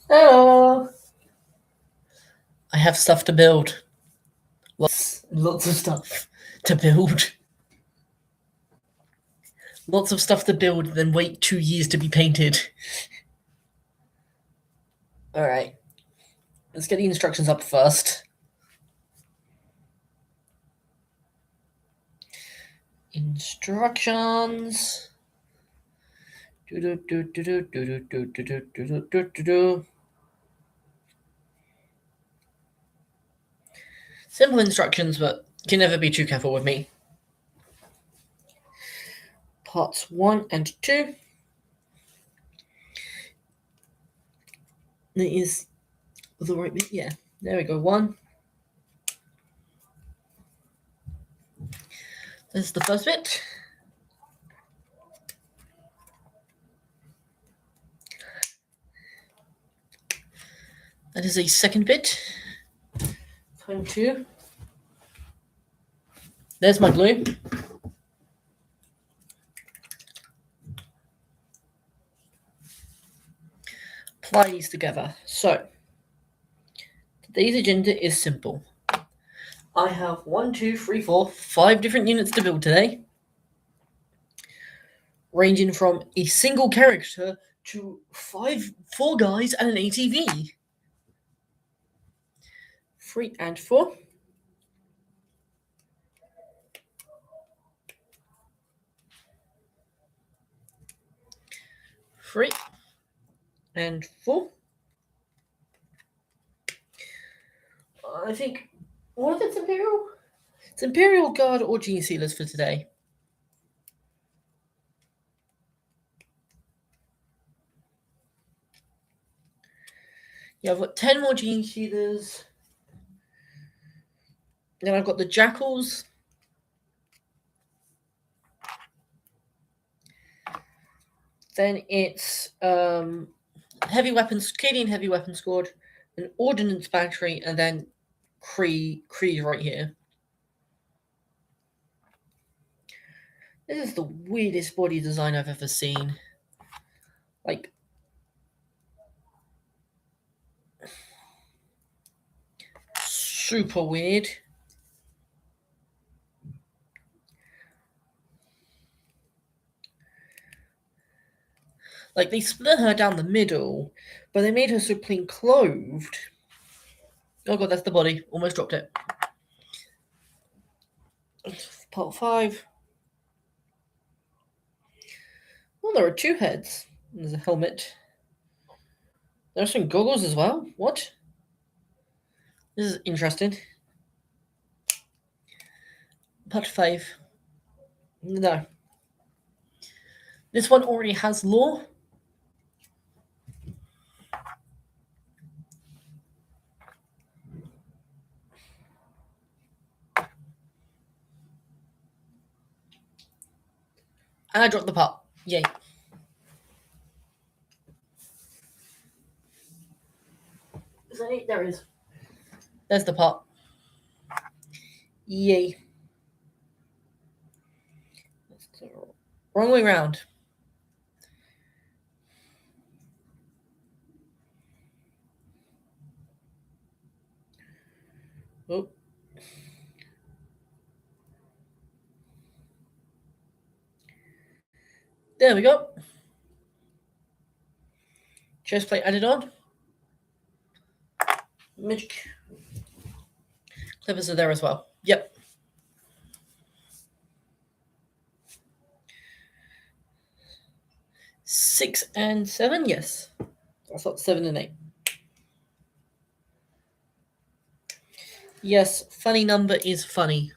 Hello. I have stuff to build. Lots of stuff to build. Lots of stuff to build, then wait 2 years to be painted. Alright. Let's get the instructions up first. Instructions. Simple instructions, but can never be too careful with me. Parts 1 and 2. That is the right bit. Yeah, there we go. 1. This is the first bit. That is a second bit. Time 2. There's my glue. Apply these together. So, today's agenda is simple. I have 5 different units to build today, ranging from a single character to 4 guys and an ATV. 3 and 4. 3 and 4. I think, what if it's Imperial? It's Imperial Guard or Gene Sealers for today. Yeah, I've got 10 more Gene Sealers. Then I've got the Jackals. Then it's heavy weapons, Canadian heavy weapon squad, an ordnance battery, and then Cree right here. This is the weirdest body design I've ever seen. Like, super weird. Like, they split her down the middle, but they made her so plain clothed. Oh god, that's the body. Almost dropped it. Part 5. Well, there are 2 heads. There's a helmet. There's some goggles as well. What? This is interesting. Part 5. No. This one already has lore. And I dropped the part. Yay. Is that it? There it is. There's the part. Yay. Wrong way round. Oh. There we go. Chest plate added on. Magic. Clippers are there as well. Yep. Six and 7, yes. I thought 7 and 8. Yes, funny number is funny.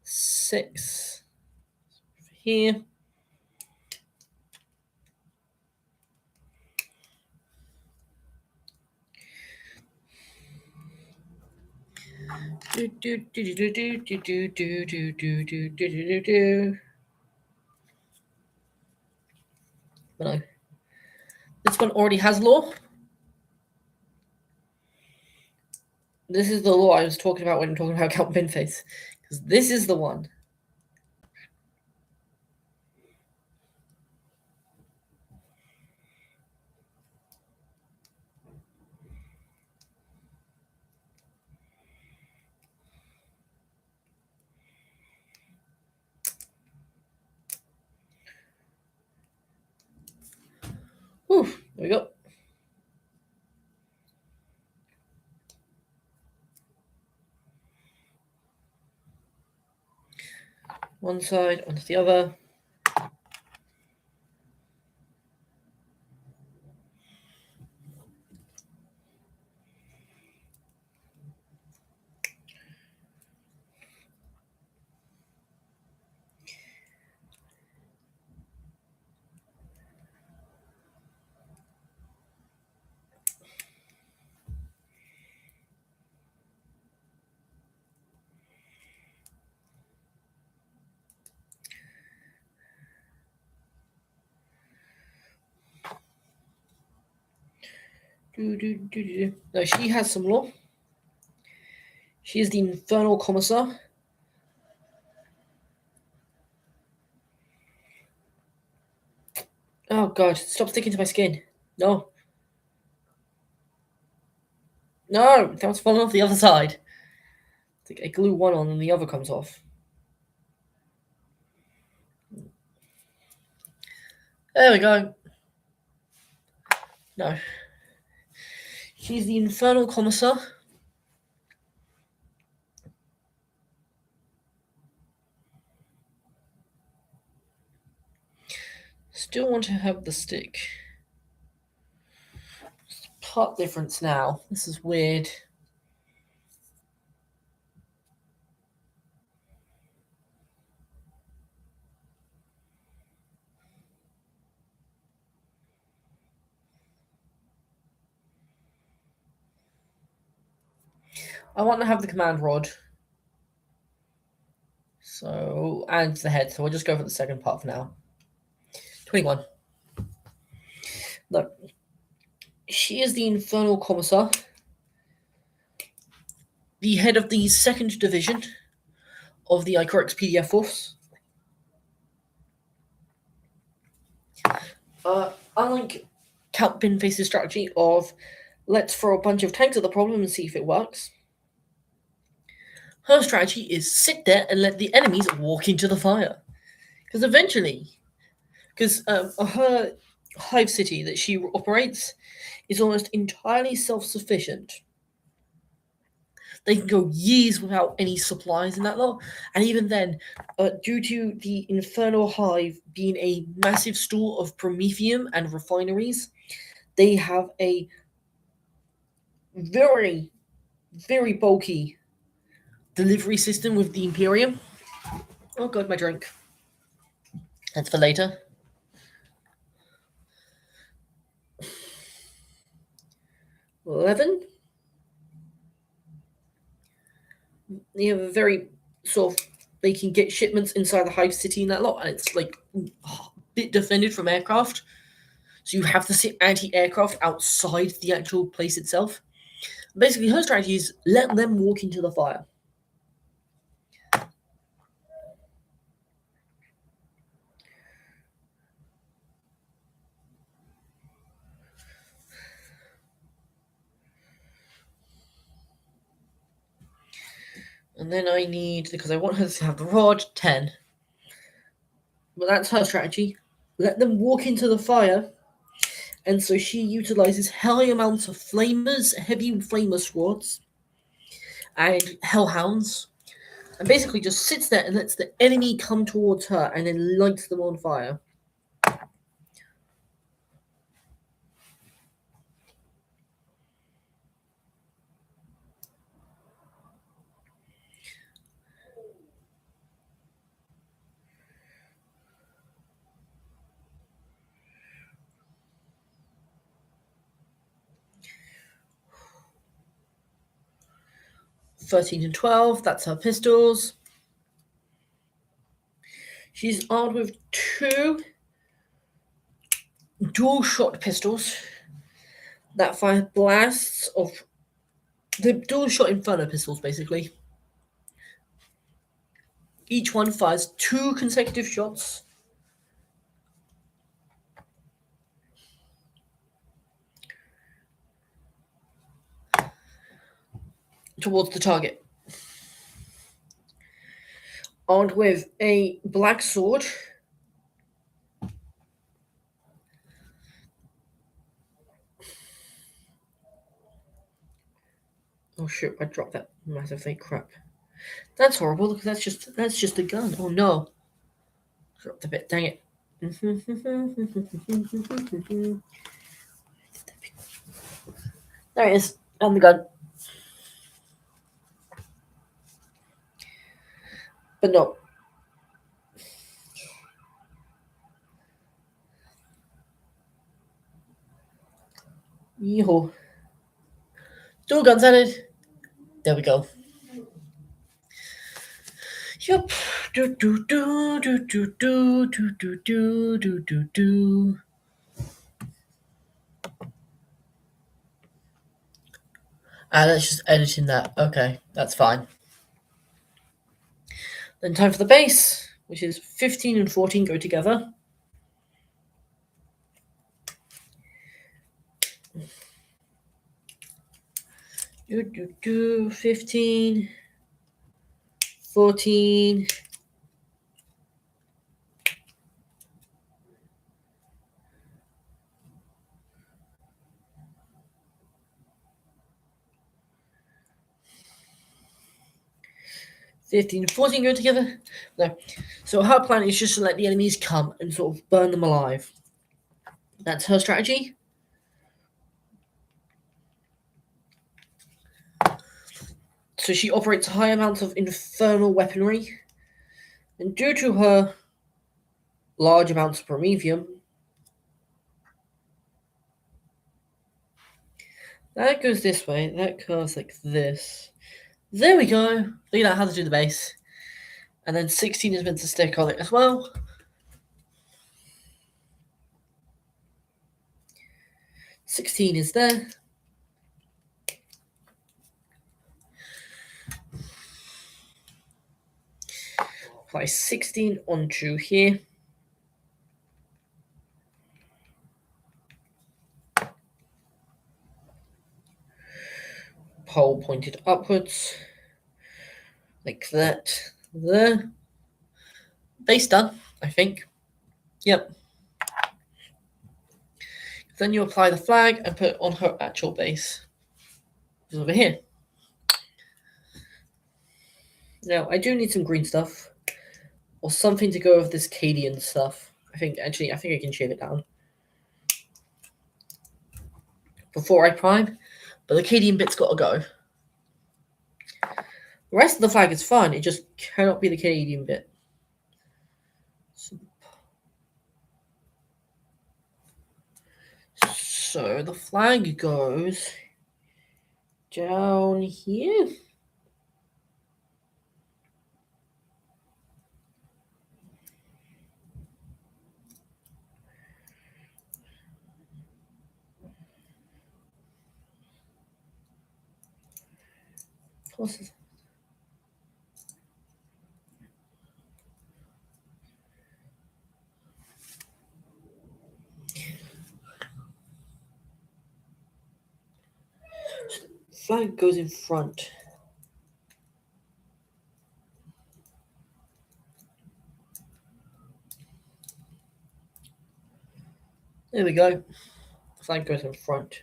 6 here. No. This one already has lore. This is the lore I was talking about when talking about Count Pinface. Because this is the one. There we go. One side onto the other. No, she has some law. She is the Infernal Commissar. Oh god, stop sticking to my skin. No. No, that was falling off the other side. It's like I glue one on and the other comes off. There we go. No. She's the Infernal Commissar. Still want to have the stick. Part difference now. This is weird. I want to have the command rod. So, and the head. So we'll just go for the second part for now. 21. Look. She is the Infernal Commissar. The head of the 2nd Division of the Icorix PDF Force. Unlike Count Binface's strategy of let's throw a bunch of tanks at the problem and see if it works, her strategy is sit there and let the enemies walk into the fire. Because eventually, her hive city that she operates is almost entirely self-sufficient. They can go years without any supplies in that lot. And even then, due to the Infernal Hive being a massive store of promethium and refineries, they have a very, very bulky delivery system with the Imperium. Oh god, my drink. That's for later. $11. They have a very sort of, they can get shipments inside the hive city in that lot, and it's like a bit defended from aircraft. So you have to sit anti-aircraft outside the actual place itself. Basically, her strategy is let them walk into the fire. And then I need, because I want her to have the rod, 10. But that's her strategy. Let them walk into the fire. And so she utilizes high amounts of flamers, heavy flamer squads, and hellhounds. And basically just sits there and lets the enemy come towards her and then lights them on fire. $13 and $12, that's her pistols. She's armed with 2 dual shot pistols that fire blasts of the dual shot Inferno pistols, basically. Each one fires 2 consecutive shots towards the target. Armed with a black sword shit! I dropped that massive fake crap. That's horrible because that's just a gun. Oh no! Dropped a bit. Dang it! There it is. On the gun. But no. Yeehaw. 2 guns added. There we go. Yep. Do do do do do do do do do do do do. Let's just edit in that. Okay, that's fine. Then time for the base, which is 15 and 14 go together. Do do do 15, 14. Fifteen and 14 go together. No. So her plan is just to let the enemies come and sort of burn them alive. That's her strategy. So she operates high amounts of infernal weaponry. And due to her large amounts of promethium, that goes this way, that goes like this. There we go. Figured out how to do the base. And then 16 is meant to stick on it as well. $16 is there. Apply 16 onto here. Pole pointed upwards. Like that. There. Base done, I think. Yep. Then you apply the flag and put it on her actual base. It's over here. Now, I do need some green stuff. Or something to go with this Cadian stuff. I think I can shave it down. Before I prime. But the Cadian bit's got to go. The rest of the flag is fine. It just cannot be the Cadian bit. So the flag goes down here. Flag goes in front. There we go. Flag goes in front.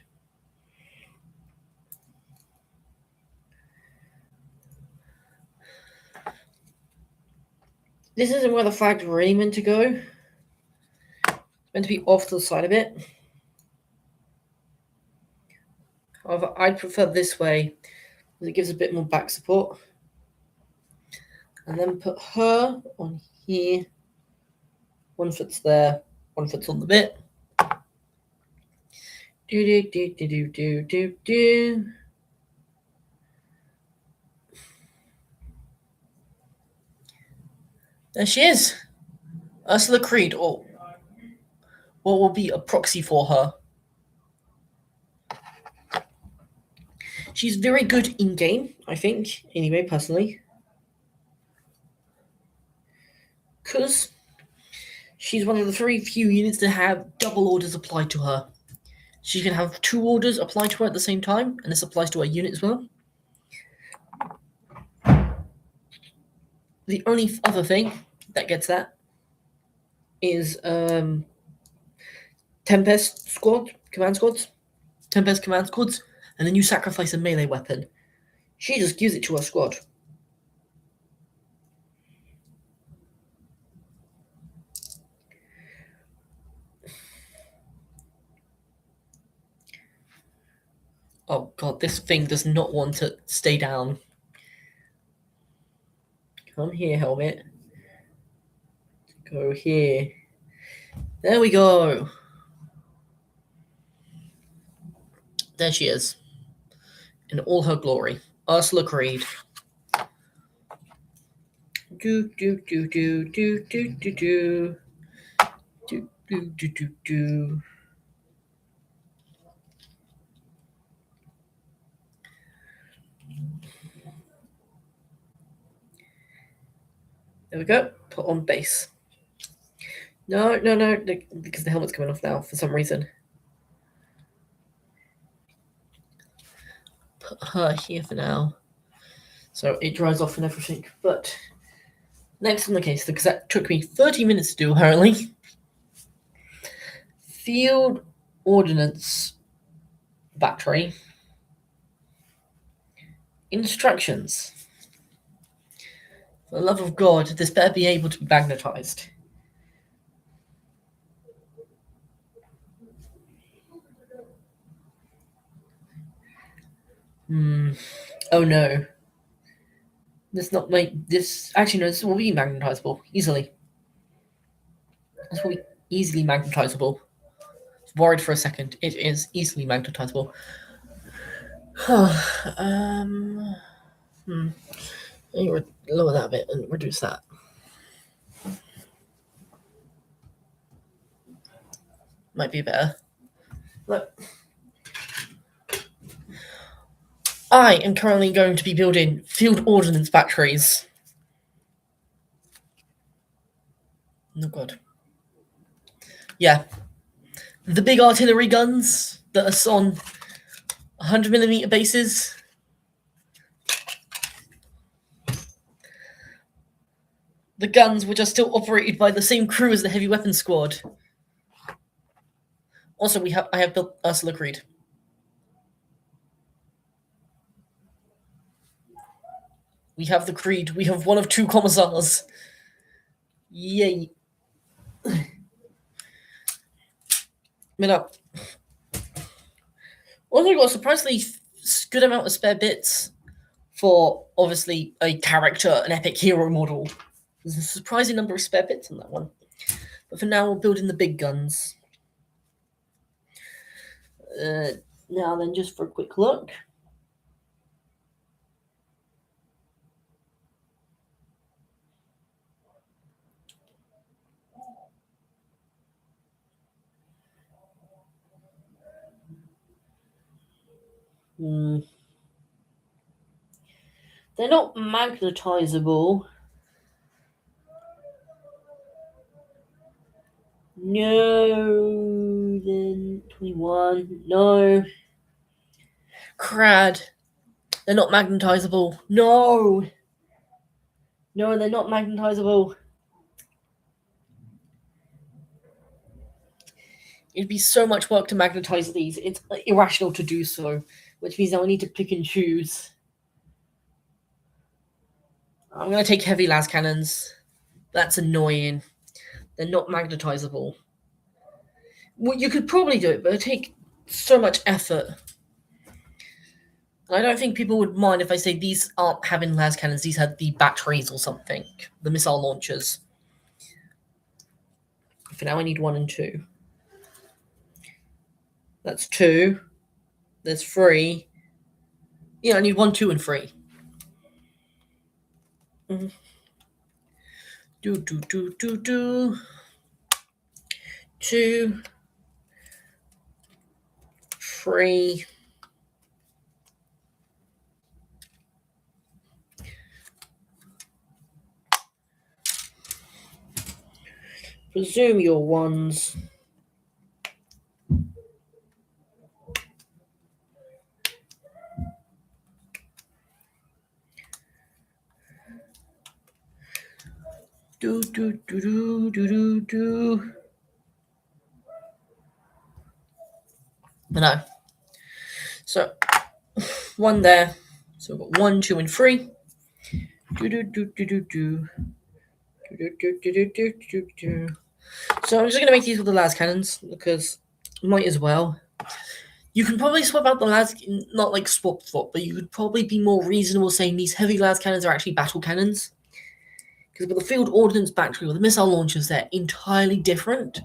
This isn't where the flag's really meant to go. It's meant to be off to the side of it. However, I'd prefer this way because it gives a bit more back support. And then put her on here. 1 foot's there, 1 foot's on the bit. Do do do do do do do do. There she is. Ursala Creed, or what will be a proxy for her. She's very good in game, I think, anyway, personally. Because she's one of the very few units to have double orders applied to her. She can have 2 orders applied to her at the same time, and this applies to her unit as well. The only other thing that gets that is Tempest command squads, and then you sacrifice a melee weapon. She just gives it to her squad. Oh god, this thing does not want to stay down. Come here, helmet. Go here. There we go. There she is. In all her glory. Ursala Creed. Do do do do do do do do. Do do do do do. There we go. Put on base. No, because the helmet's coming off now for some reason. Put her here for now. So it dries off and everything. But next on the case, because that took me 30 minutes to do apparently. Field Ordance Battery. Instructions. For the love of God, this better be able to be magnetized. Oh no. This not make this actually no, this will be magnetizable easily. This will be easily magnetizable. Worried for a second. It is easily magnetizable. Let me lower that a bit and reduce that. Might be better. Look. I am currently going to be building field ordnance batteries. Oh god. Yeah. The big artillery guns that are on 100mm bases. The guns which are still operated by the same crew as the heavy weapons squad. Also, I have built Ursala Creed. We have the Creed. We have one of two commissars. Yay. Also got a surprisingly good amount of spare bits for, obviously, a character, an epic hero model. There's a surprising number of spare bits on that one. But for now, we're building the big guns. Now then, just for a quick look. They're not magnetizable. No, then 21. No. Crad. They're not magnetizable. No. No, they're not magnetizable. It'd be so much work to magnetize these. It's irrational to do so, which means I'll need to pick and choose. I'm going to take heavy las cannons. That's annoying. They're not magnetizable. Well, you could probably do it, but it'd take so much effort. I don't think people would mind if I say these aren't having las cannons, these had the batteries or something, the missile launchers. For now, I need 1 and 2. That's 2. There's 3. Yeah, I need 1, 2, and 3. Do. 2, 3. Presume your 1s. Do. No. So, 1 there, So we've got 1, 2, and 3. So I'm just going to make these with the las cannons because might as well. You can probably swap out the las, not like swap, but you could probably be more reasonable saying these heavy las cannons are actually battle cannons. Because with the field ordnance battery or the missile launchers, they're entirely different.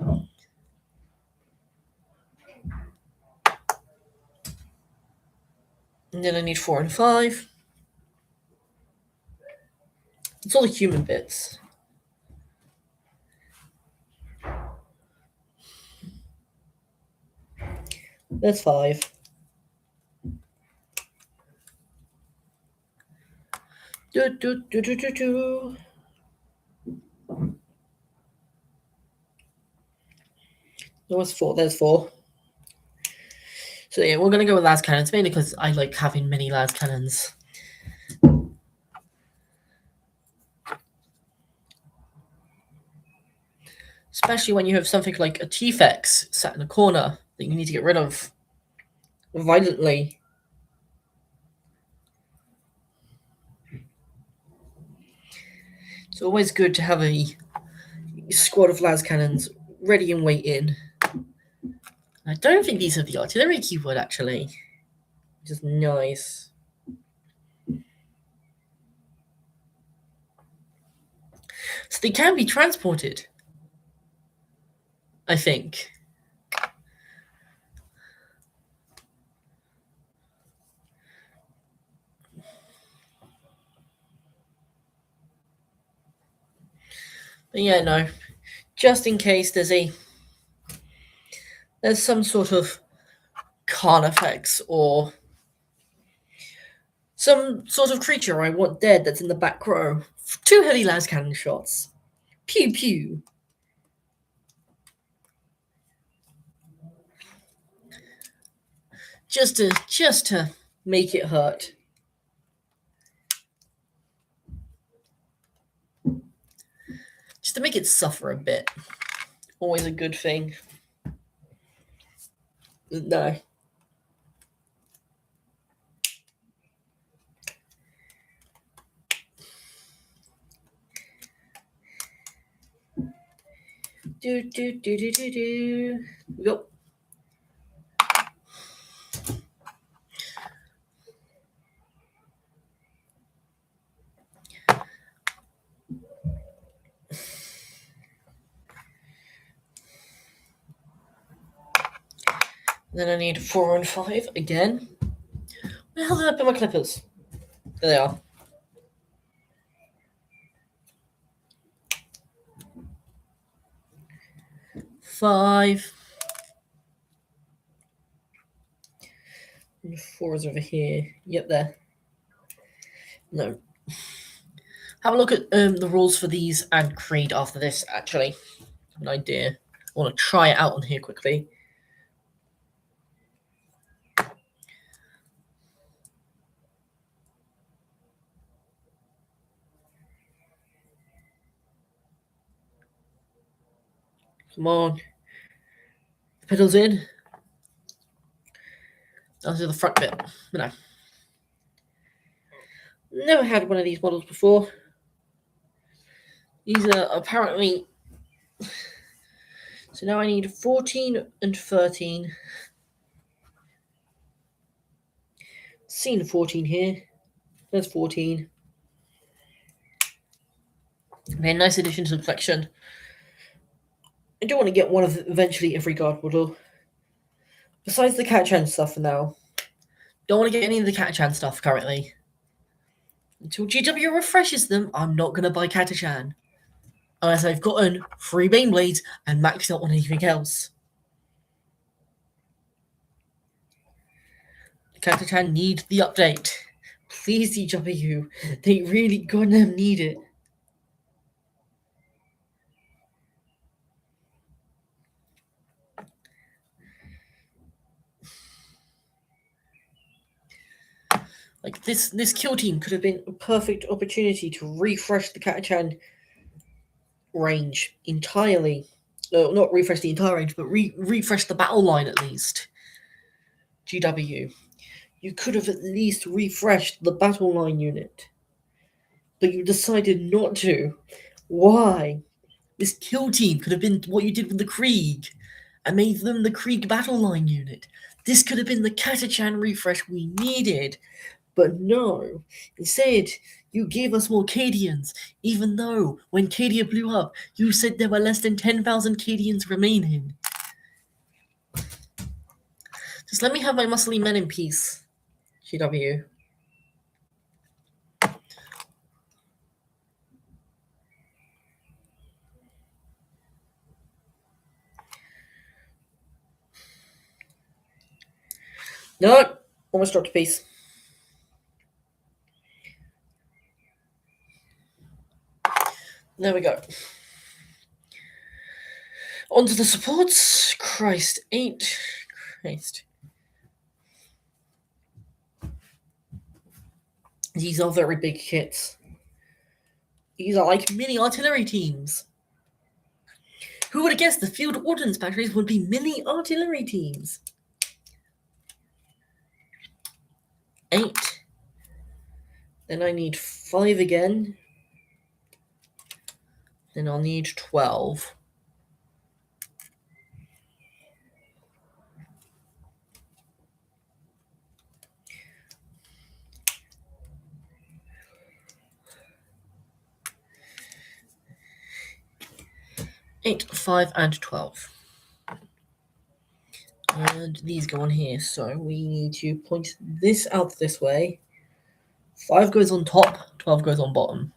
And then I need 4 and 5. It's all the human bits. That's 5. There was 4. There's 4. So yeah, we're gonna go with las cannons mainly because I like having many las cannons. Especially when you have something like a T-Fex sat in a corner that you need to get rid of violently. It's always good to have a squad of las cannons ready and waiting. I don't think these are the artillery keyword actually, which is nice. So they can be transported, I think. But yeah, no. Just in case there's some sort of Carnifex or some sort of creature I want dead that's in the back row. 2 heavy las cannon shots. Pew pew. Just to make it hurt. Just to make it suffer a bit. Always a good thing. No. Yep. Then I need 4 and 5 again. Where the hell did I put my clippers? There they are. Five. And 4 is over here. Yep, there. No. Have a look at the rules for these and creed after this, actually. An idea. I want to try it out on here quickly. Come on. The pedals in. I'll do the front bit. No. Never had one of these models before. These are apparently... So now I need 14 and 13. Seen 14 here. There's 14. Okay, nice addition to the collection. I do want to get one of eventually every guard model. Besides the Catachan stuff for now. Don't want to get any of the Catachan stuff currently. Until GW refreshes them, I'm not going to buy Catachan. Unless I've gotten 3 Baneblades and maxed out on anything else. Catachan need the update. Please, GW. They really gonna need it. Like this kill team could have been a perfect opportunity to refresh the Catachan range entirely. No, not refresh the entire range, but refresh the battle line at least. GW. You could have at least refreshed the battle line unit. But you decided not to. Why? This kill team could have been what you did with the Krieg and made them the Krieg battle line unit. This could have been the Katachan refresh we needed. But no. Instead, you gave us more Cadians, even though when Cadia blew up, you said there were less than 10,000 Cadians remaining. Just let me have my muscly men in peace, GW. No, almost dropped a piece. There we go. On to the supports. Christ, 8. Christ. These are very big kits. These are like mini artillery teams. Who would have guessed the field ordnance batteries would be mini artillery teams? 8. Then I need 5 again. Then I'll need 12. Eight, 5, and 12. And these go on here, so we need to point this out this way. 5 goes on top, 12 goes on bottom.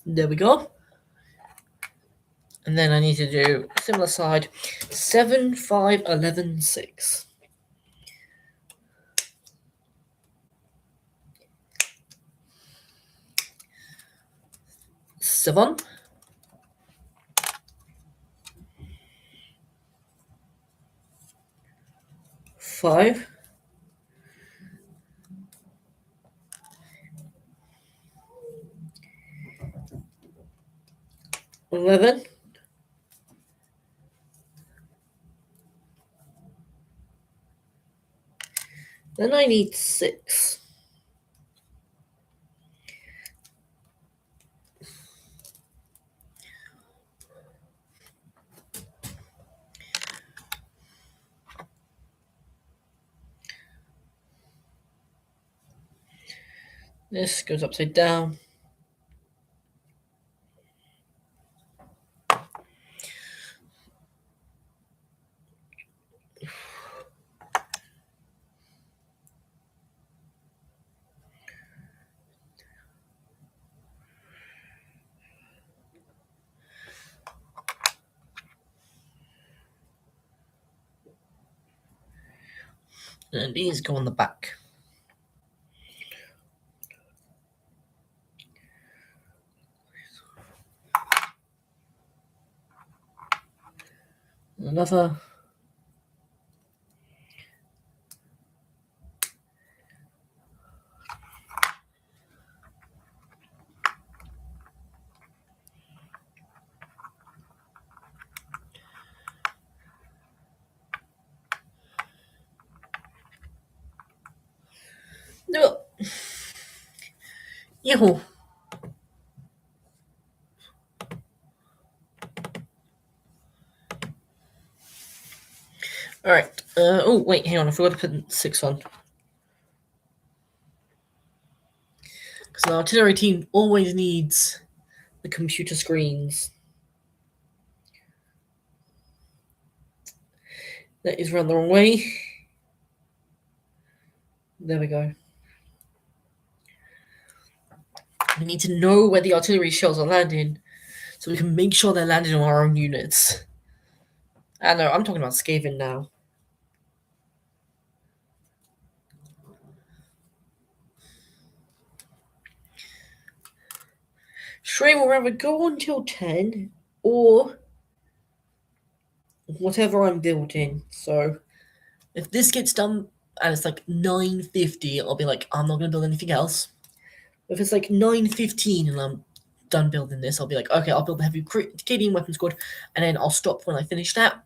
There we go. And then I need to do similar side. 7, 5, 11, 6. 7. 5. 11. Then I need 6. This goes upside down. And these go on the back. Another. No. Yahoo. Alright. Oh, wait, hang on. I forgot to put 6 on. Because an artillery team always needs the computer screens. That is run the wrong way. There we go. We need to know where the artillery shells are landing so we can make sure they're landing on our own units. I know, I'm talking about Skaven now. Train will either go until 10 or whatever I'm building. So if this gets done and it's like 9:50, I'll be like, I'm not gonna build anything else. If it's like 9:15 and I'm done building this, I'll be like, okay, I'll build the heavy Canadian weapon squad, and then I'll stop when I finish that.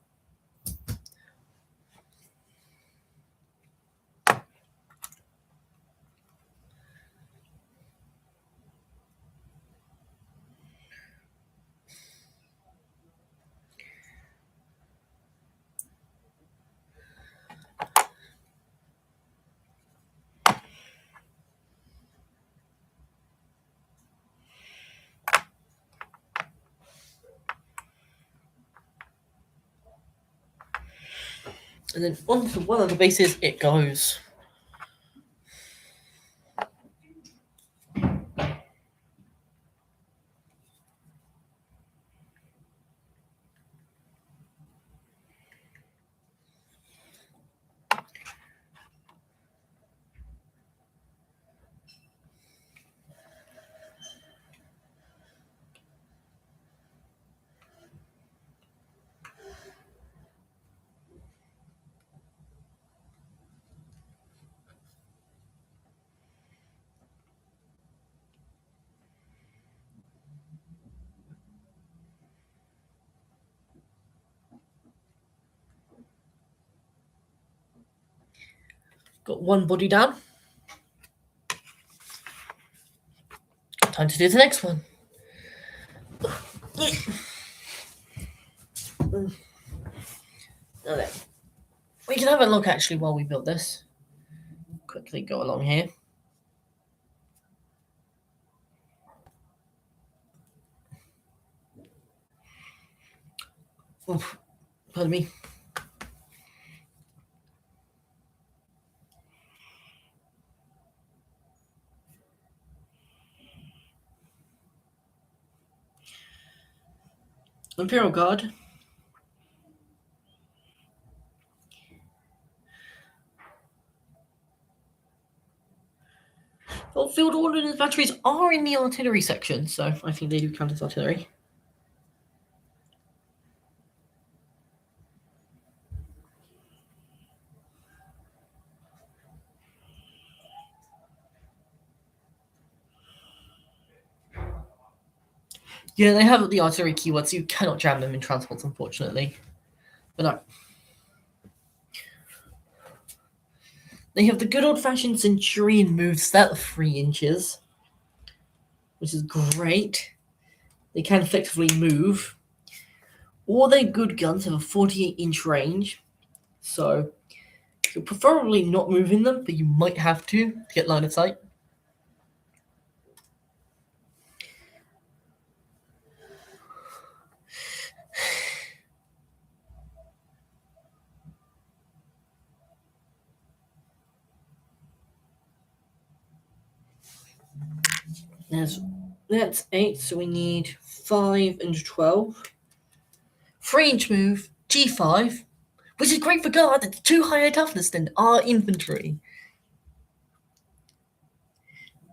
And then onto one of the bases it goes. Got one body down. Time to do the next one. Okay. We can have a look actually while we build this. Quickly go along here. Oof, pardon me. Imperial Guard. Well, field ordnance batteries are in the artillery section, so I think they do count as artillery. Yeah, they have the artillery keywords, so you cannot jam them in transports, unfortunately. But no. They have the good old-fashioned Centurion moves that 3 inches, which is great. They can effectively move. All their good guns have a 48-inch range, so you're preferably not moving them, but you might have to get line of sight. That's 8, so we need 5 and 12. 3-inch move, G5, which is great for guard. It's 2 higher toughness than our infantry.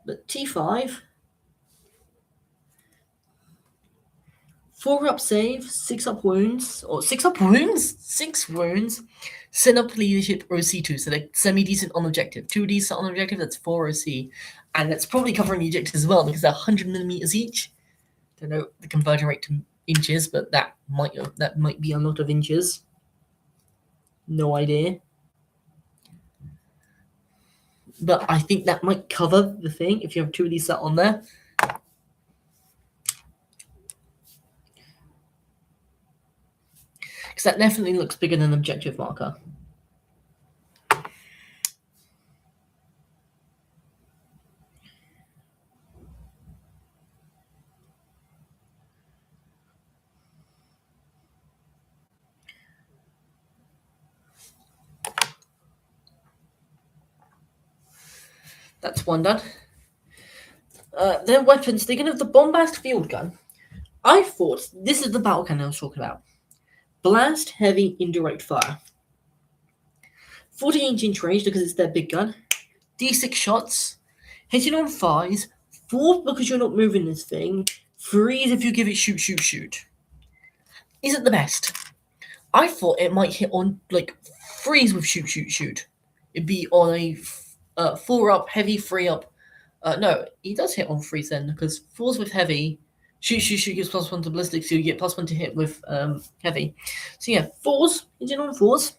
But T5, 4 up save, 6 up wounds, or 6 up wounds? 6 wounds. Send up leadership OC2, so they're semi-decent on objective. 2 decent on objective, that's 4 OC. And that's probably covering the objectives as well, because they're 100 millimeters each. Don't know the conversion rate to inches, but that might be a lot of inches. No idea. But I think that might cover the thing if you have 2 of these set on there. Because that definitely looks bigger than an objective marker. That's one done. Their weapons, they can have the bombast field gun. I thought this is the battle cannon I was talking about. Blast heavy indirect fire. 48-inch range because it's their big gun. D6 shots. Hitting on 5s. 4 because you're not moving this thing. Freeze if you give it shoot, shoot, shoot. Isn't the best. I thought it might hit on, like, freeze with shoot, shoot, shoot. It'd be on a 4 up, heavy, 3 up. No, he does hit on freeze then, because 4s with heavy, shoot, shoot, shoot gives +1 to ballistic, so you get +1 to hit with heavy. So yeah, 4s, hitting on 4s.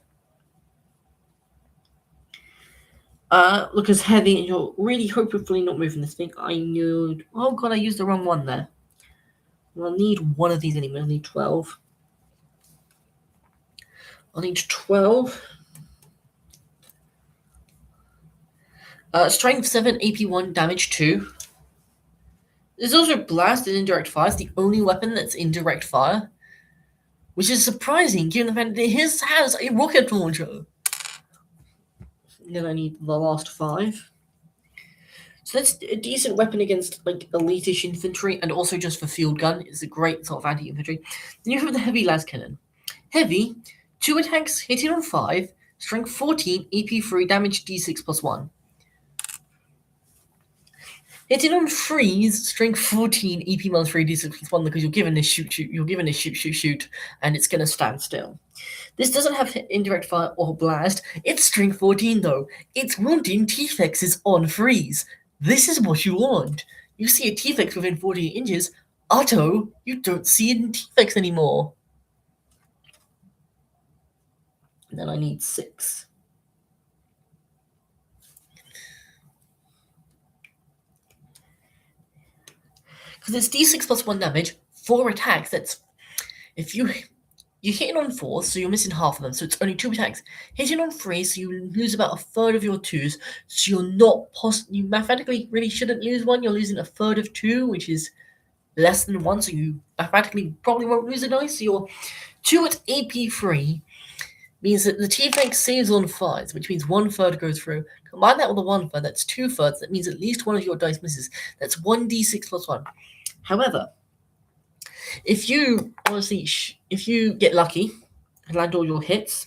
Because heavy, and you're really hopefully not moving this thing. I knew. Oh god, I used the wrong one there. I'll need one of these anyway. I'll need 12. I'll need 12. Strength 7, AP 1, damage 2. There's also blast and indirect fire. It's the only weapon that's indirect fire, which is surprising given the fact that his has a rocket launcher. Then I need the last 5. So that's a decent weapon against, like, elitish infantry, and also just for field gun. It's a great sort of anti-infantry. Then you have the heavy las cannon. Heavy, 2 attacks, hitting on 5, strength 14, AP 3, damage d6 +1. Hitting on freeze, strength 14, EP minus 3, d6 +1, because you're given this shoot, shoot, you're given this shoot, shoot, shoot, and it's going to stand still. This doesn't have indirect fire or blast. It's strength 14, though. It's wanting T-Fexes on freeze. This is what you want. You see a T-Fex within 14 inches. Otto, you don't see a T-Fex anymore. And then I need 6. Because it's d6 +1 damage, 4 attacks. That's if you're hitting on 4, so you're missing half of them. So it's only 2 attacks. Hitting on 3, so you lose about a third of your 2s. So you're not you mathematically really shouldn't lose 1. You're losing a third of 2, which is less than 1. So you mathematically probably won't lose a dice. So you're 2 at AP 3 means that the T-Fex saves on 5s, which means 1/3 goes through. Combine that with a 1/3, that's 2/3. That means at least one of your dice misses. That's 1d6 +1. However, if you if you get lucky and land all your hits,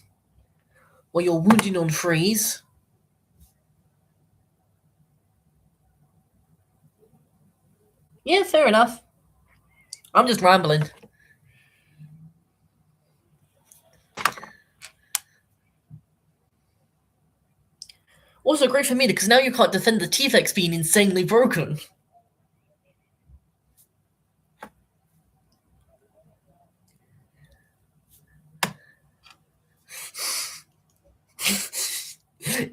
or you're wounding on freeze, yeah, fair enough. I'm just rambling. Also great for me because now you can't defend the T-Fex being insanely broken.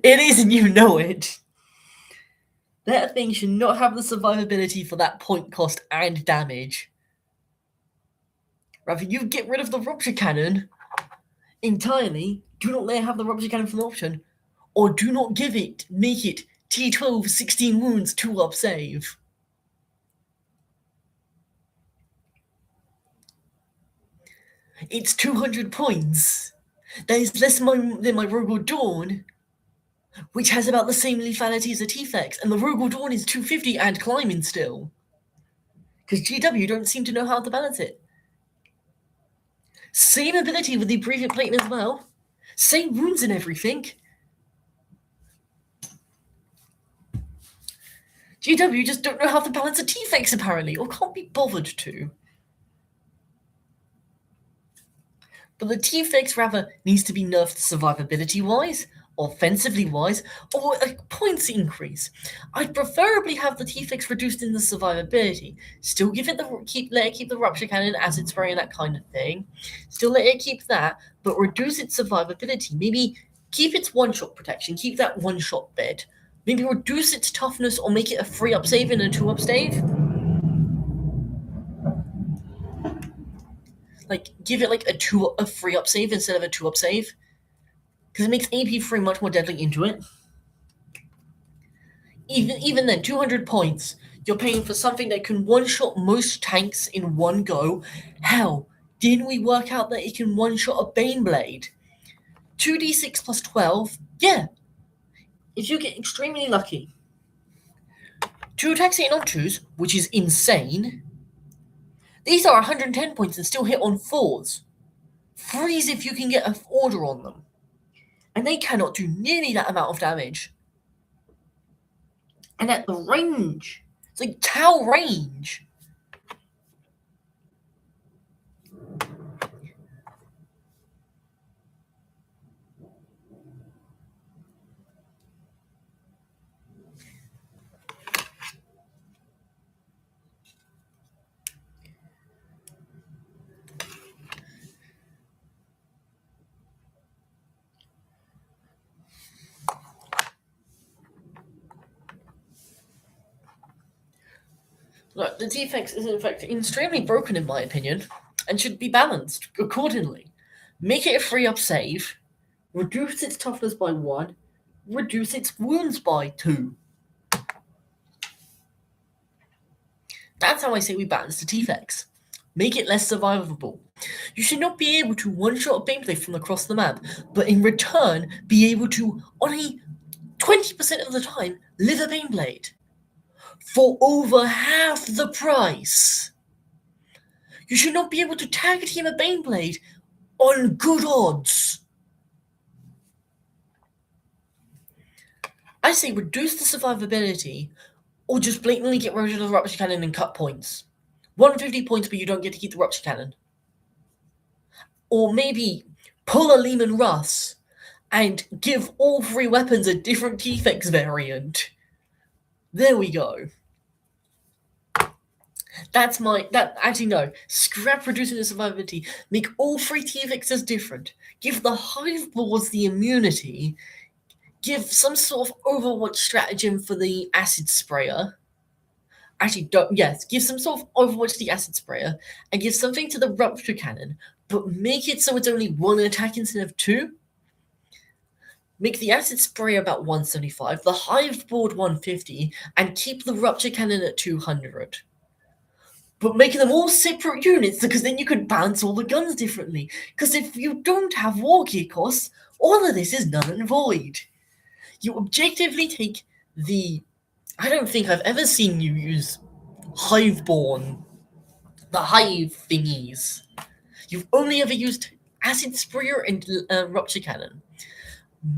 It is, and you know it. That thing should not have the survivability for that point cost and damage. Rather, you get rid of the rupture cannon entirely. Do not let it have the rupture cannon for an option. Or do not make it T12, 16 wounds, 2 up save. It's 200 points. That is less than my Rogal Dawn, which has about the same lethality as a T-Fex, and the Rogal Dawn is 250 and climbing still. Because GW don't seem to know how to balance it. Same ability with the Abbreviate Plate as well. Same wounds and everything. GW just don't know how to balance a T-Fex apparently, or can't be bothered to. But the T-Fex rather needs to be nerfed survivability-wise, offensively-wise, or a points increase. I'd preferably have the T-Fex reduced in the survivability. Still give it let it keep the rupture cannon as it's spraying, that kind of thing. Still let it keep that, but reduce its survivability. Maybe keep its one-shot protection, keep that one-shot bed. Maybe reduce its toughness or make it a 3-up save and a 2-up save. Like, give it like a 3-up save instead of a 2-up save. Because it makes AP 3 much more deadly into it. Even then, 200 points. You're paying for something that can one-shot most tanks in one go. Hell, didn't we work out that it can one-shot a Baneblade? 2d6 plus 12? Yeah. If you get extremely lucky. 2 attacks hitting on 2s, which is insane. These are 110 points and still hit on 4s. Freeze if you can get an order on them. And they cannot do nearly that amount of damage. And at the range, it's like Tau range. Look, the defects is in fact extremely broken in my opinion, and should be balanced accordingly. Make it a free up save, reduce its toughness by 1, reduce its wounds by 2. That's how I say we balance the defects. Make it less survivable. You should not be able to one-shot a Baneblade from across the map, but in return be able to, on a 20% of the time, live a Baneblade. For over half the price. You should not be able to tag team a Baneblade on good odds. I say reduce the survivability, or just blatantly get rid of the Rupture Cannon and cut points. 150 points, but you don't get to keep the Rupture Cannon. Or maybe pull a Lehman Russ and give all 3 weapons a different defects variant. There we go. Actually no. Scrap reducing the survivability. Make all 3 defects different. Give the Hive Boards the immunity. Give some sort of Overwatch stratagem for the Acid Sprayer. Actually, give some sort of Overwatch to the Acid Sprayer, and give something to the Rupture Cannon, but make it so it's only 1 attack instead of 2. Make the Acid Sprayer about 175, the Hive Board 150, and keep the Rupture Cannon at 200. But make them all separate units, because then you could balance all the guns differently. Because if you don't have war gear costs, all of this is null and void. You objectively take the... I don't think I've ever seen you use Hiveborn, the Hive thingies. You've only ever used Acid Sprayer and Rupture Cannon.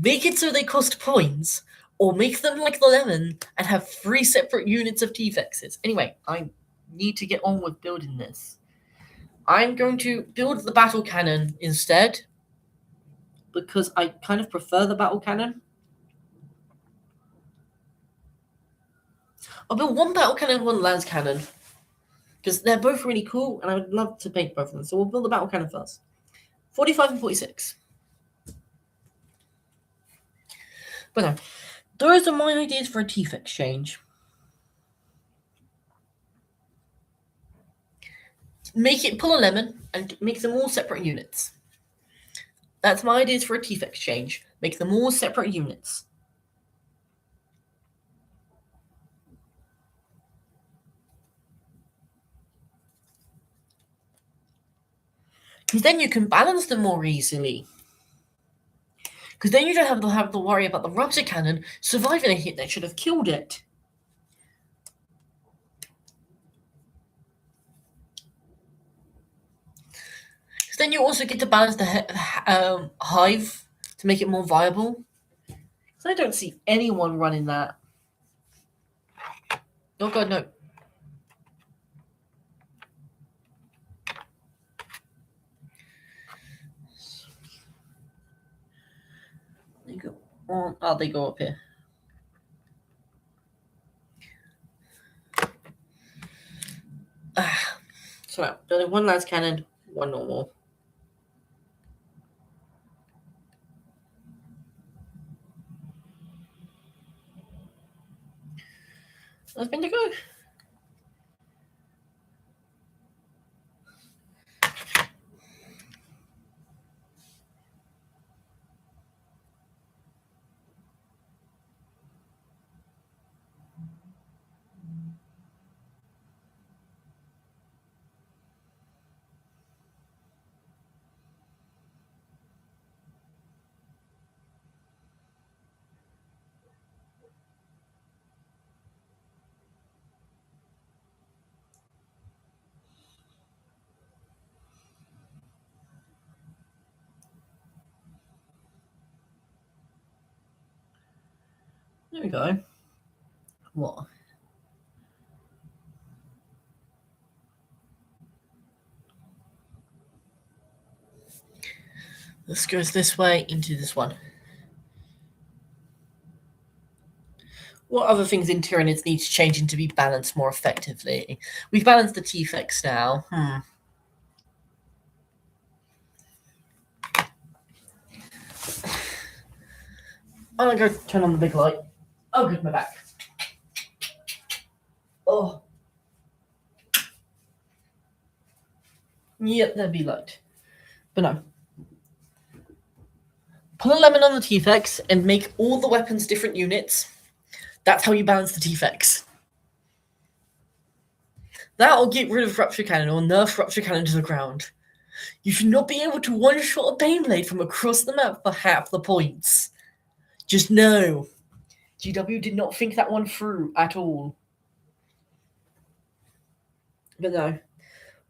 Make it so they cost points, or make them like the Lemon and have 3 separate units of T-Vexes. Anyway, I need to get on with building this. I'm going to build the Battle Cannon instead, because I kind of prefer the Battle Cannon. I'll build 1 Battle Cannon and 1 Lance Cannon, because they're both really cool, and I would love to paint both of them. So we'll build the Battle Cannon first. 45 and 46. But no, those are my ideas for a Teeth exchange. Pull a Lemon and make them all separate units. That's my ideas for a Teeth exchange. Make them all separate units. Because then you can balance them more easily. Because then you don't have to worry about the Rupture Cannon surviving a hit that should have killed it. Because then you also get to balance the Hive to make it more viable. Because I don't see anyone running that. Oh god, no. They go on. Oh, they go up here. So, only 1 Lance Cannon, 1 normal. That's been to go. There we go. What? This goes this way into this one. What other things in Tyranids need changing to be balanced more effectively? We've balanced the T-Fex now. I'm gonna go turn on the big light. Oh, good, my back. Oh. Yep, that'd be light. But no. Put a lemon on the T-Fex and make all the weapons different units. That's how you balance the T-Fex. That'll get rid of Rupture Cannon or nerf Rupture Cannon to the ground. You should not be able to one-shot a Baneblade from across the map for half the points. Just no. GW did not think that one through at all. But no.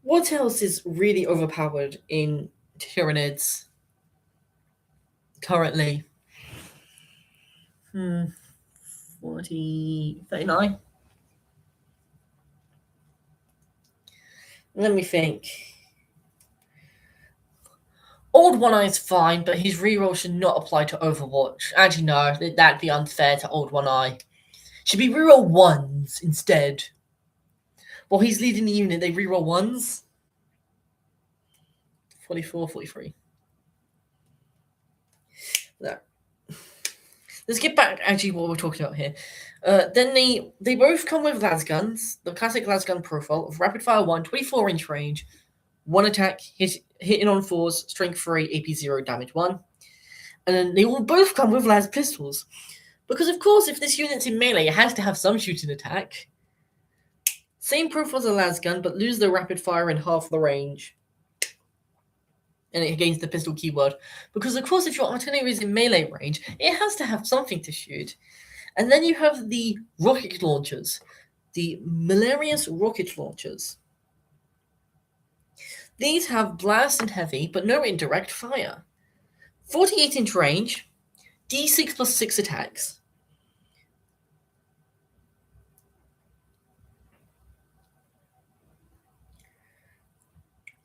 What else is really overpowered in Tyranids currently? 39. Let me think. Old One Eye's fine, but his reroll should not apply to Overwatch. Actually, no, that'd be unfair to Old One Eye. Should be reroll ones instead. While he's leading the unit, they reroll ones. 44, 43. No. Let's get back actually what we're talking about here. Then they both come with las guns, the classic las gun profile of rapid fire 1, 24-inch range, 1 attack, hitting on 4s, strength 3, AP 0, damage 1. And then they will both come with las pistols. Because of course, if this unit's in melee, it has to have some shooting attack. Same profile as a las gun, but lose the rapid fire and half the range. And it gains the pistol keyword. Because of course, if your artillery is in melee range, it has to have something to shoot. And then you have the rocket launchers. The Malarius rocket launchers. These have blast and heavy, but no indirect fire. 48-inch range, D6 plus 6 attacks.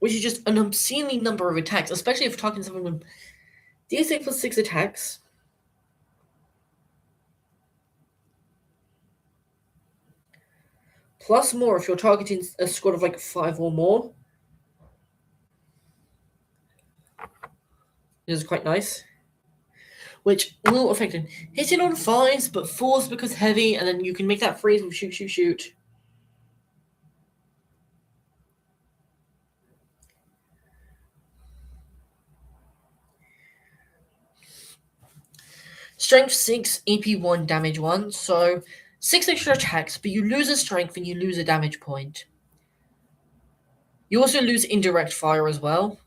Which is just an obscenely number of attacks, especially if you're talking to someone with D6 plus 6 attacks. Plus more if you're targeting a squad of like 5 or more. This is quite nice. Which will affect him. Hitting on 5s, but 4s because heavy, and then you can make that freeze with shoot, shoot, shoot. Strength 6, AP 1, damage 1. So 6 extra attacks, but you lose a strength and you lose a damage point. You also lose indirect fire as well.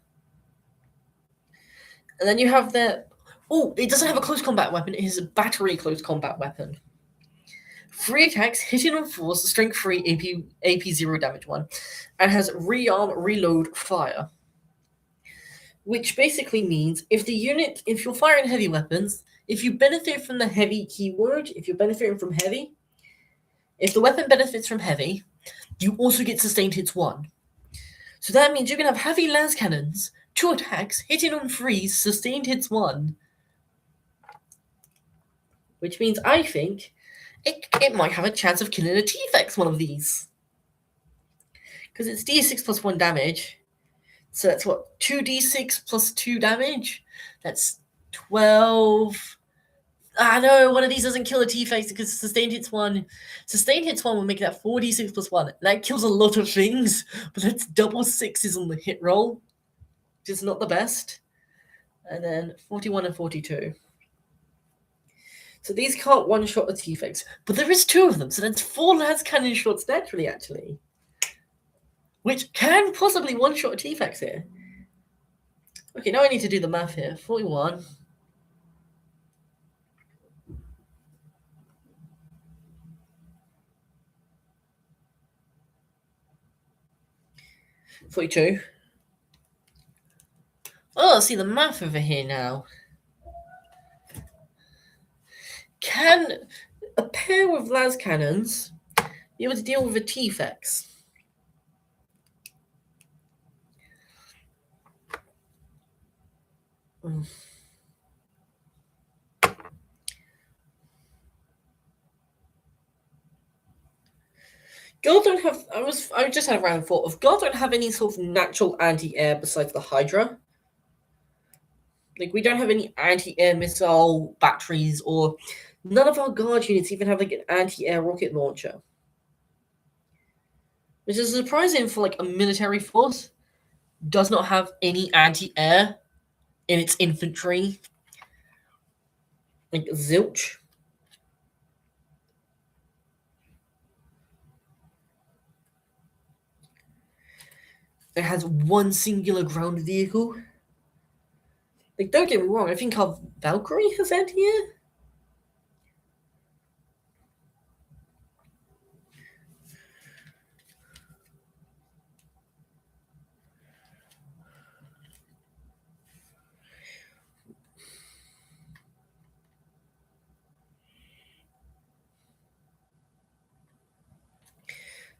And then you have the... Oh, it doesn't have a close combat weapon. It is a battery close combat weapon. 3 attacks, hitting on 4s, strength 3, AP 0, damage 1. And has rearm, reload, fire. Which basically means if you're firing heavy weapons, if you benefit from the heavy keyword, if you're benefiting from heavy, if the weapon benefits from heavy, you also get sustained hits 1. So that means you can have heavy las cannons, 2 attacks, hitting on 3s, sustained hits 1. Which means I think it might have a chance of killing a T-Fex one of these. Because it's D6 plus 1 damage. So that's what? 2d6 plus 2 damage? That's 12. Ah, no, one of these doesn't kill a T-Fex because sustained hits 1. Sustained hits 1 will make that 4d6 plus 1. That kills a lot of things, but that's double 6s on the hit roll, which is not the best. And then 41 and 42. So these can't one-shot a T-Fex, but there is 2 of them, so that's 4 las cannon shots naturally, actually. Which can possibly one-shot a T-Fex here. Okay, now I need to do the math here. 41. 42. Oh, see the math over here now. Can a pair with las cannons be able to deal with a T-Fex? God don't have. I just had a random thought of God don't have any sort of natural anti-air besides the Hydra. Like we don't have any anti-air missile batteries, or none of our guard units even have like an anti-air rocket launcher, which is surprising for like a military force. does not have any anti-air in its infantry. Like, zilch. It has one singular ground vehicle. Like, don't get me wrong, I think our Valkyrie has anti-air.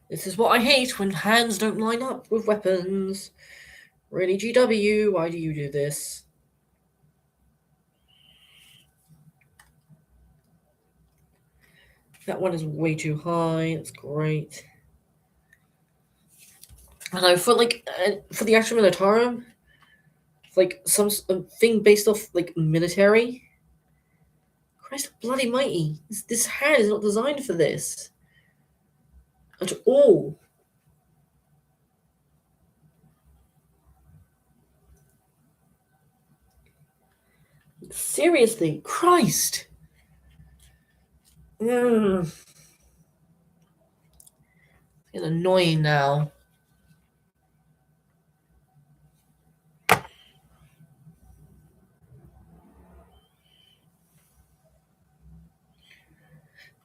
This is what I hate when hands don't line up with weapons. Really, GW, why do you do this? That one is way too high. That's great. I know for for the Astra Militarum, like some thing based off like military. Christ bloody mighty! This hand is not designed for this at all. Seriously, Christ! It's annoying now.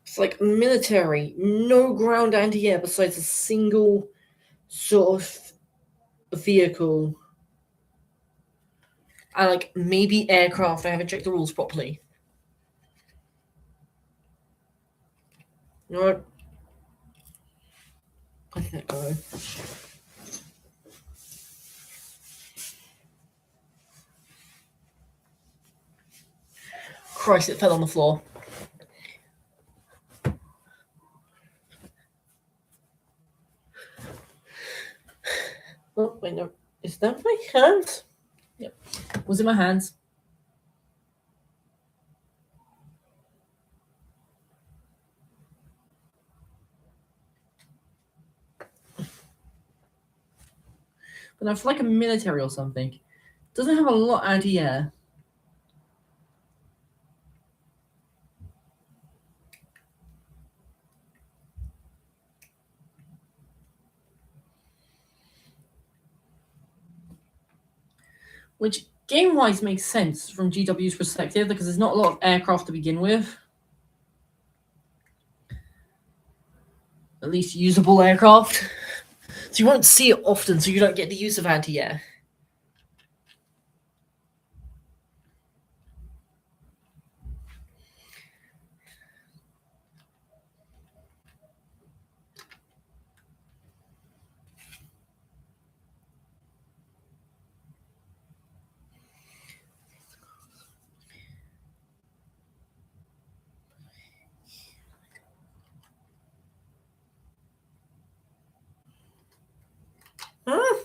It's like military, no ground anti-air besides a single sort of vehicle. And like maybe aircraft. I haven't checked the rules properly. You know what? I can't go. Christ, it fell on the floor. Oh, wait, no. Is that my hands? Yep. Was in my hands. But I feel like a military or something. Doesn't have a lot anti-air. Which game-wise makes sense from GW's perspective because there's not a lot of aircraft to begin with. At least usable aircraft. So you won't see it often, so you don't get the use of anti-air. Huh?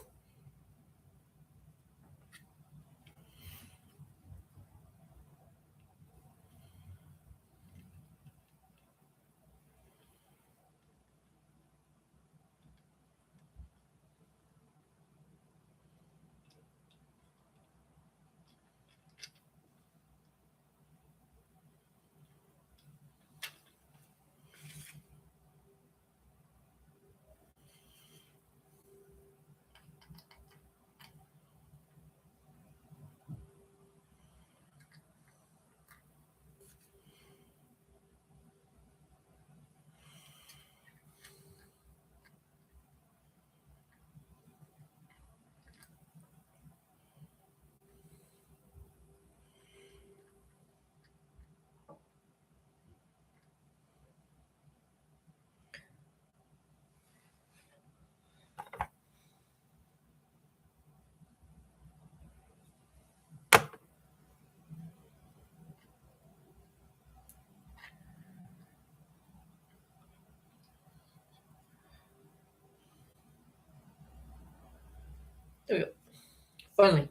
There we go. Finally.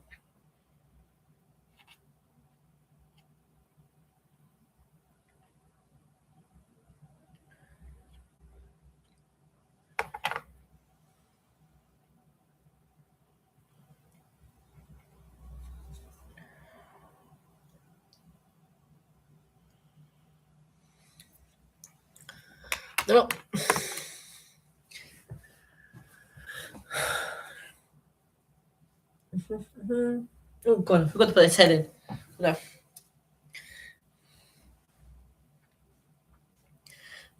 No. Oh god, I forgot to put his head in. No.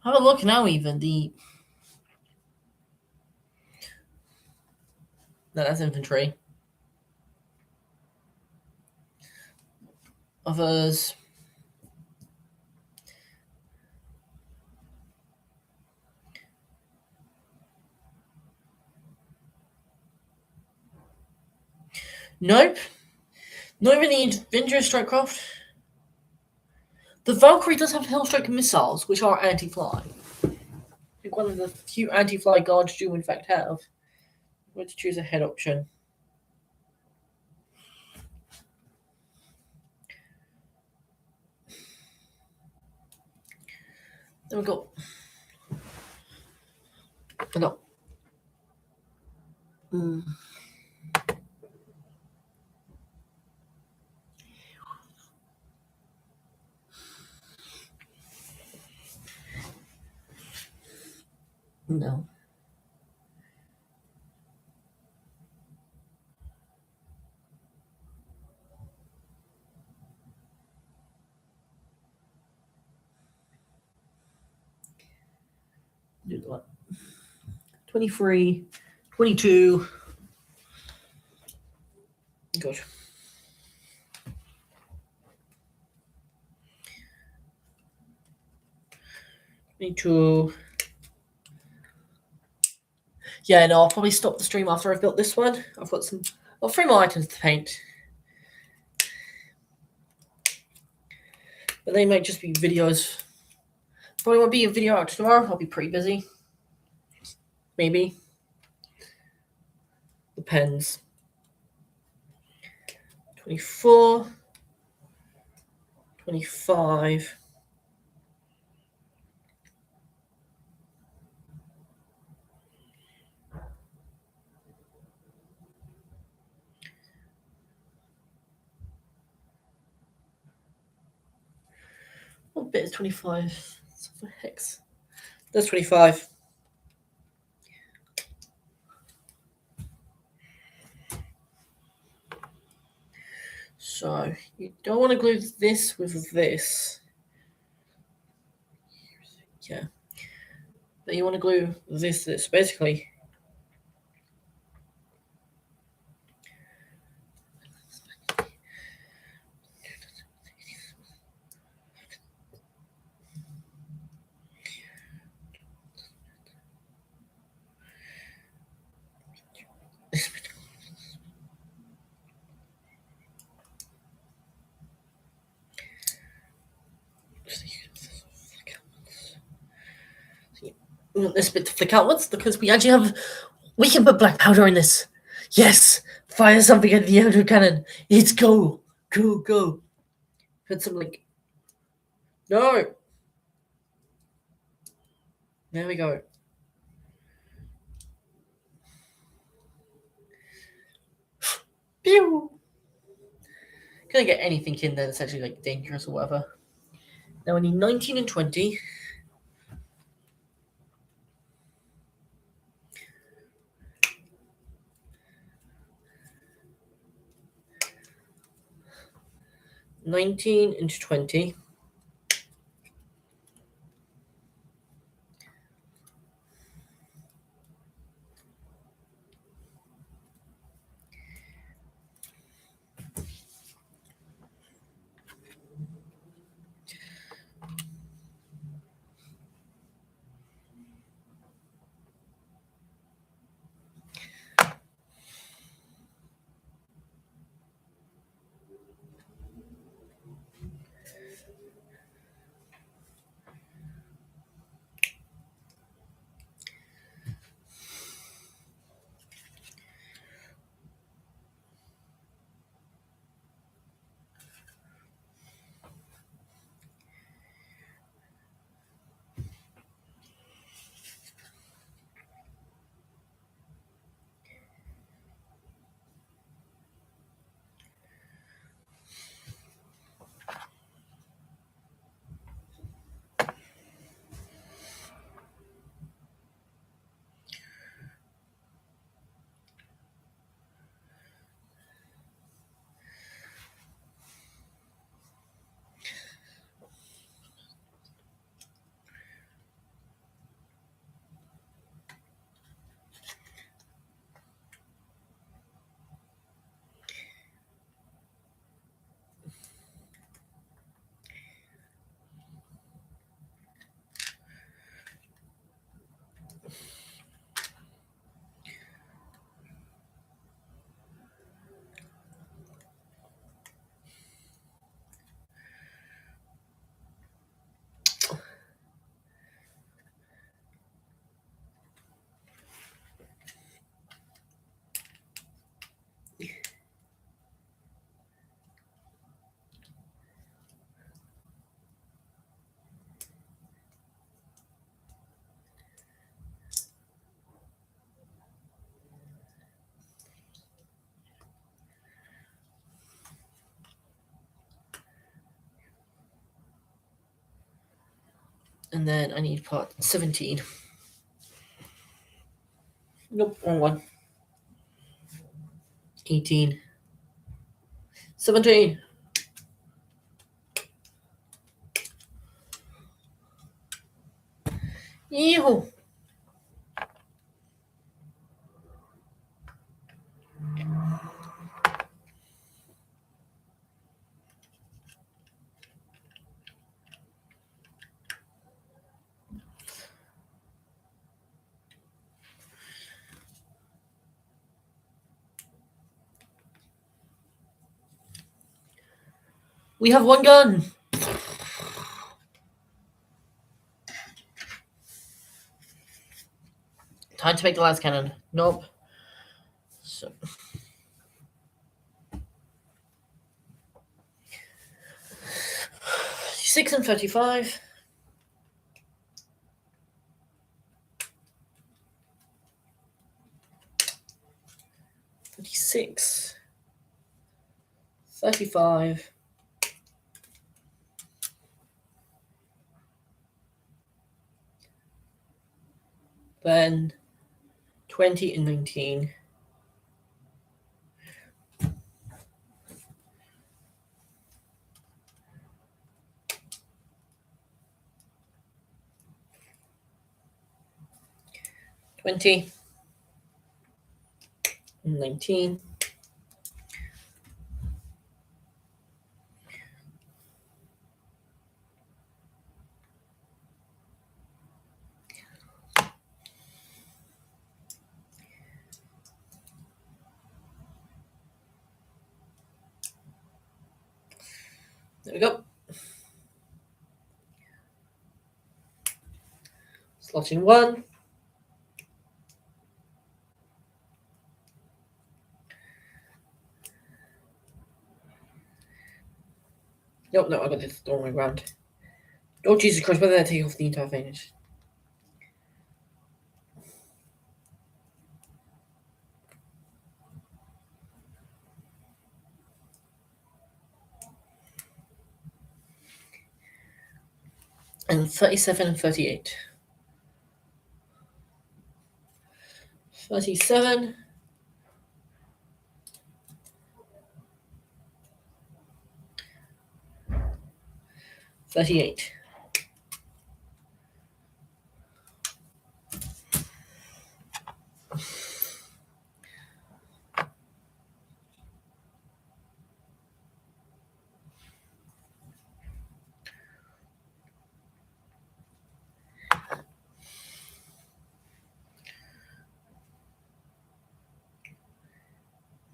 Have a look now. Even the no, that's infantry. Others. Nope. Not even the adventurous strike craft. The Valkyrie does have Hellstrike missiles, which are anti-fly. I think one of the few anti-fly guards do in fact have. I'm going to choose a head option. Then we go. No. No. Do what? 23, 22. Good. 22. Yeah, no, I'll probably stop the stream after I've built this one. I've got some. Well, 3 more items to paint. But they might just be videos. Probably won't be a video out tomorrow. I'll be pretty busy. Maybe. Depends. 24. 25. What bit is 25? What the hex? That's 25. So you don't want to glue this with this. Yeah. But you want to glue this. Basically, we want this bit to flick outwards because we actually have. We can put black powder in this. Yes! Fire something at the outer cannon. It's go! Go! Put some like. No! There we go. Pew! Can I get anything in there that's actually like dangerous or whatever? Now we need 19 and 20. $19 and 20. And then I need part 17. Nope, wrong one. 18. 17. Yeehaw. We have one gun. Time to make the last cannon. Nope. So 6 and 35. 36. 35. Then 20 and 19. There we go. Slotting 1. Nope, no, I got this the wrong way around. Oh, Jesus Christ, whether I take off the entire finish. And 37 and 38. 37. 38.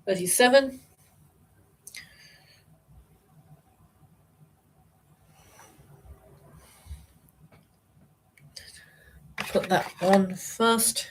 37. Put that on first.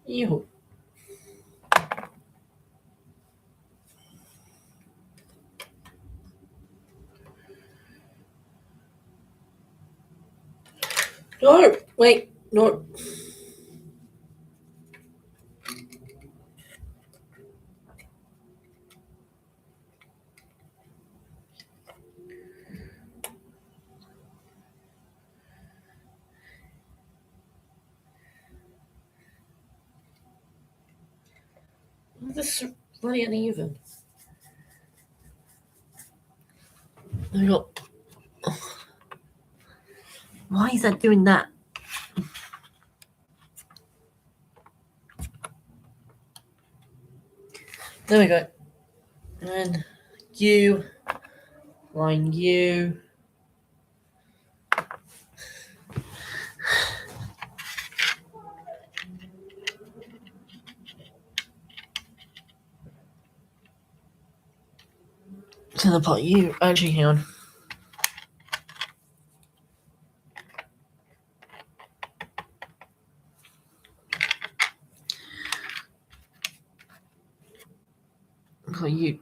Yoo-hoo. No, wait, no. This is really uneven. There we go. Why is that doing that? There we go. And U, line U. to the part you actually hang on. Oh, you.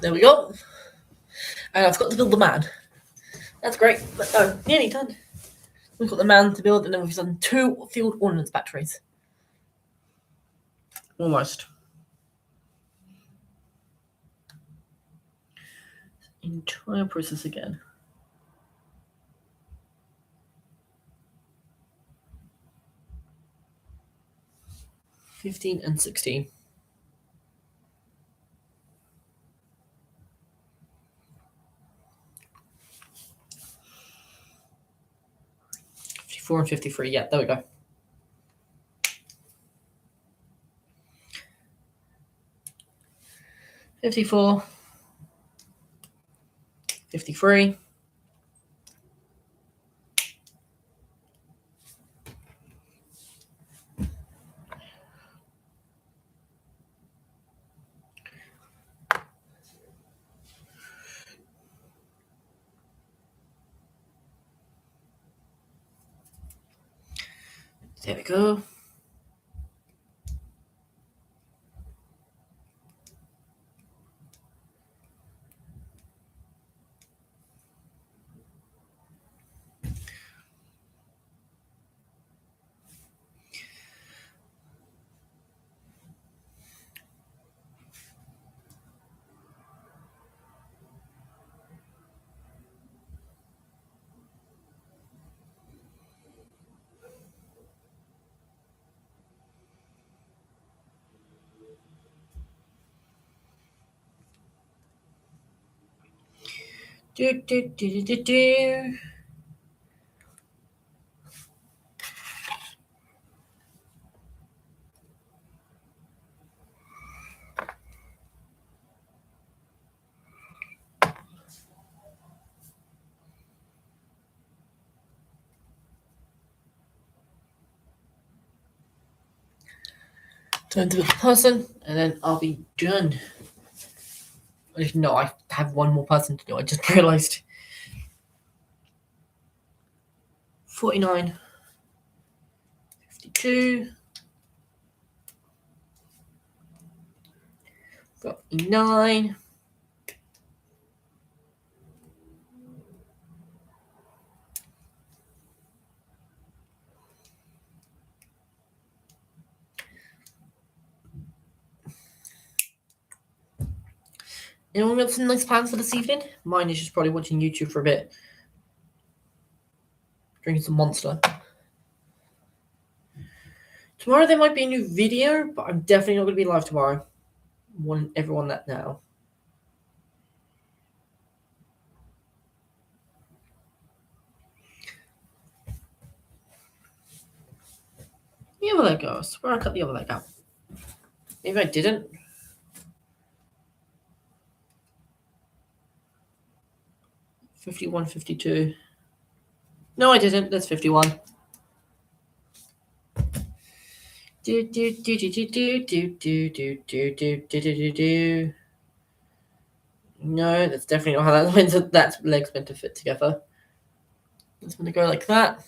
There we go. And I've got to build the man. That's great. But no, nearly done. We've got the man to build, and then we've done 2 field ordnance batteries. Almost. Entire process again. 15 and 16. And 53. Yeah, there we go. $54, $53. There we go. Do. Time to build the person, and then I'll be done. No, I have one more person to do. I just realized. 49, 52, 49. Anyone got some nice plans for this evening? Mine is just probably watching YouTube for a bit. Drinking some Monster. Tomorrow there might be a new video, but I'm definitely not going to be live tomorrow. I'm warning everyone that now. The other leg goes. Where I cut the other leg out. Maybe I didn't. $51, $52. No, I didn't. That's $51. No, that's definitely not how that leg's meant to fit together. It's going to go like that.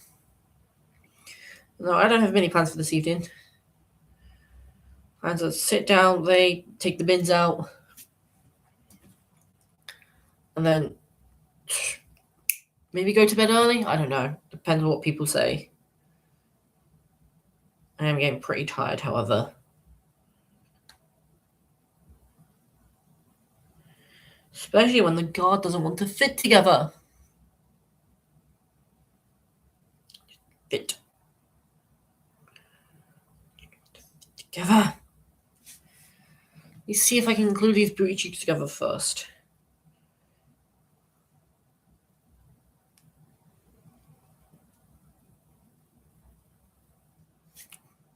No, I don't have many plans for this evening. Plans to sit down, they take the bins out, and then maybe go to bed early. I don't know. Depends on what people say. I am getting pretty tired, however. Especially when the guard doesn't want to fit together. Fit. Together. Let's see if I can glue these booty cheeks together first.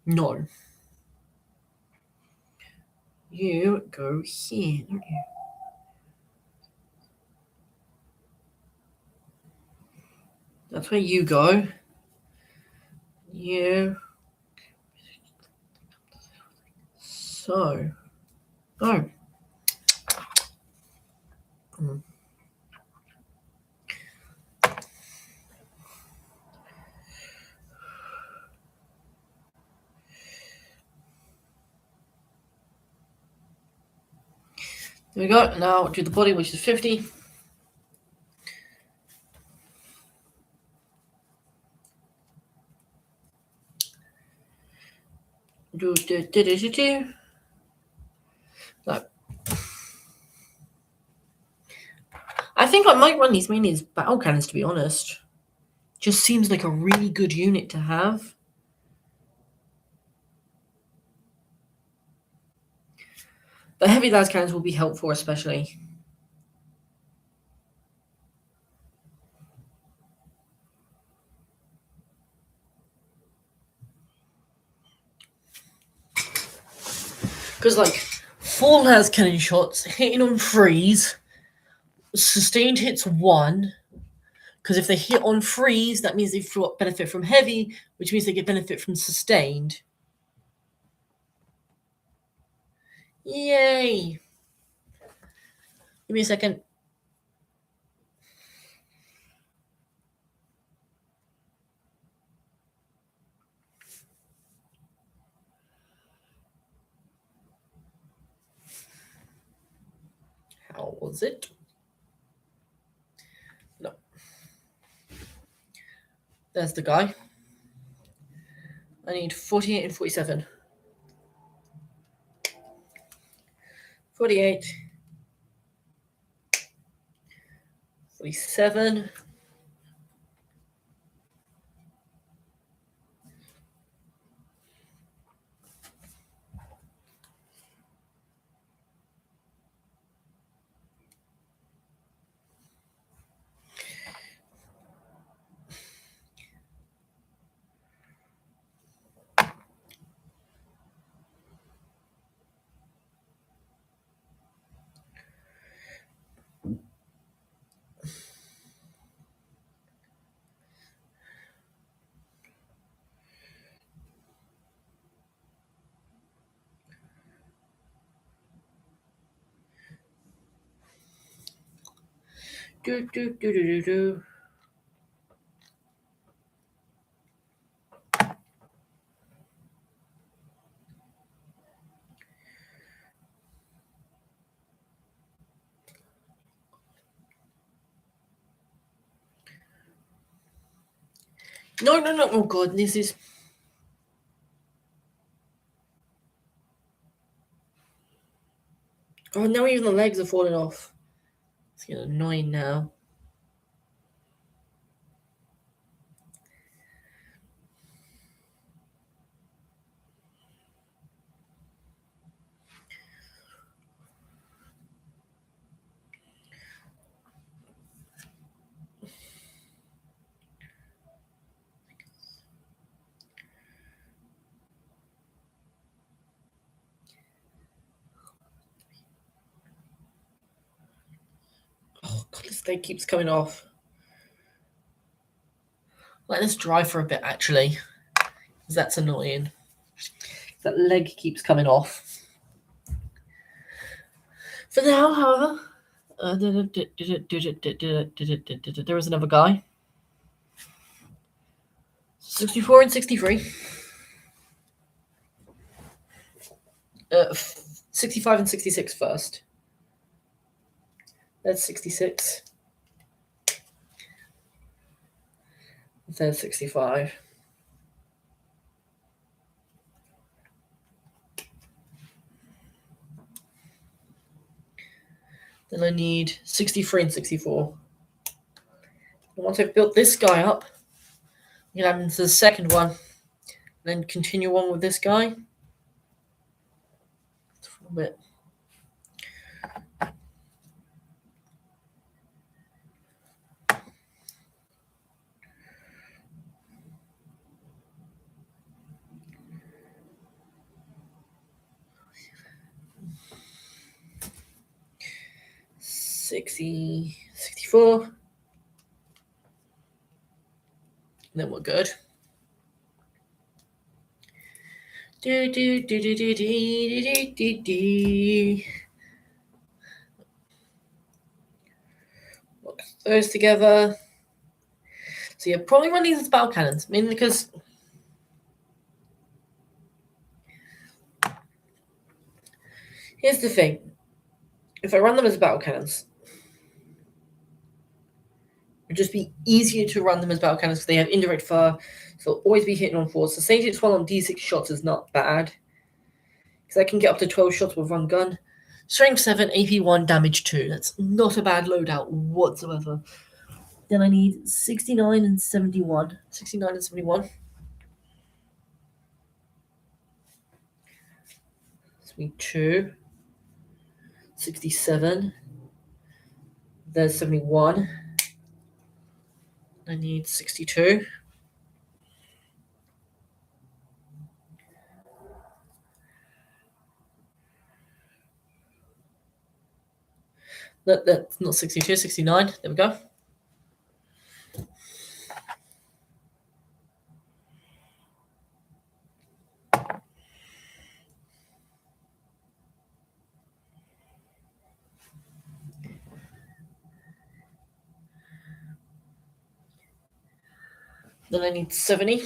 No. You go here, don't you? That's where you go. You. So. Oh. Mm. There we go. Now do the body, which is 50. Do. No. I think I might run these mainly as battle cannons, to be honest. Just seems like a really good unit to have. The heavy las cannons will be helpful, especially. Because, like, 4 las cannon shots, hitting on freeze, sustained hits 1. Because if they hit on freeze, that means they've got benefit from heavy, which means they get benefit from sustained. Yay! Give me a second. How was it? No. There's the guy. I need 48 and 47. 48. 47. Do. No. Oh god, this is. Oh, now even the legs are falling off. It's getting annoying now. Oh god, this leg keeps coming off. Let this dry for a bit, actually. Because that's annoying. That leg keeps coming off. For now, however, there was another guy. 64 and 63. 65 and 66 first. That's 66. There's 65. Then I need 63 and 64. And once I've built this guy up, I'm going to add into the second one. Then continue on with this guy. A bit. $60, $64. And then we're good. those together. So yeah, probably run these as battle cannons, mainly because here's the thing. If I run them as battle cannons, it'd just be easier to run them as battle cannons because they have indirect fire, so they'll always be hitting on 4. So Sage 1 on D6 shots is not bad. Because I can get up to 12 shots with one gun. Strength 7, AP 1, damage 2. That's not a bad loadout whatsoever. Then I need 69 and 71. 69 and 71. So we need 2. 67. There's 71. I need 62. That's not 62, 69. There we go. Then I need 70.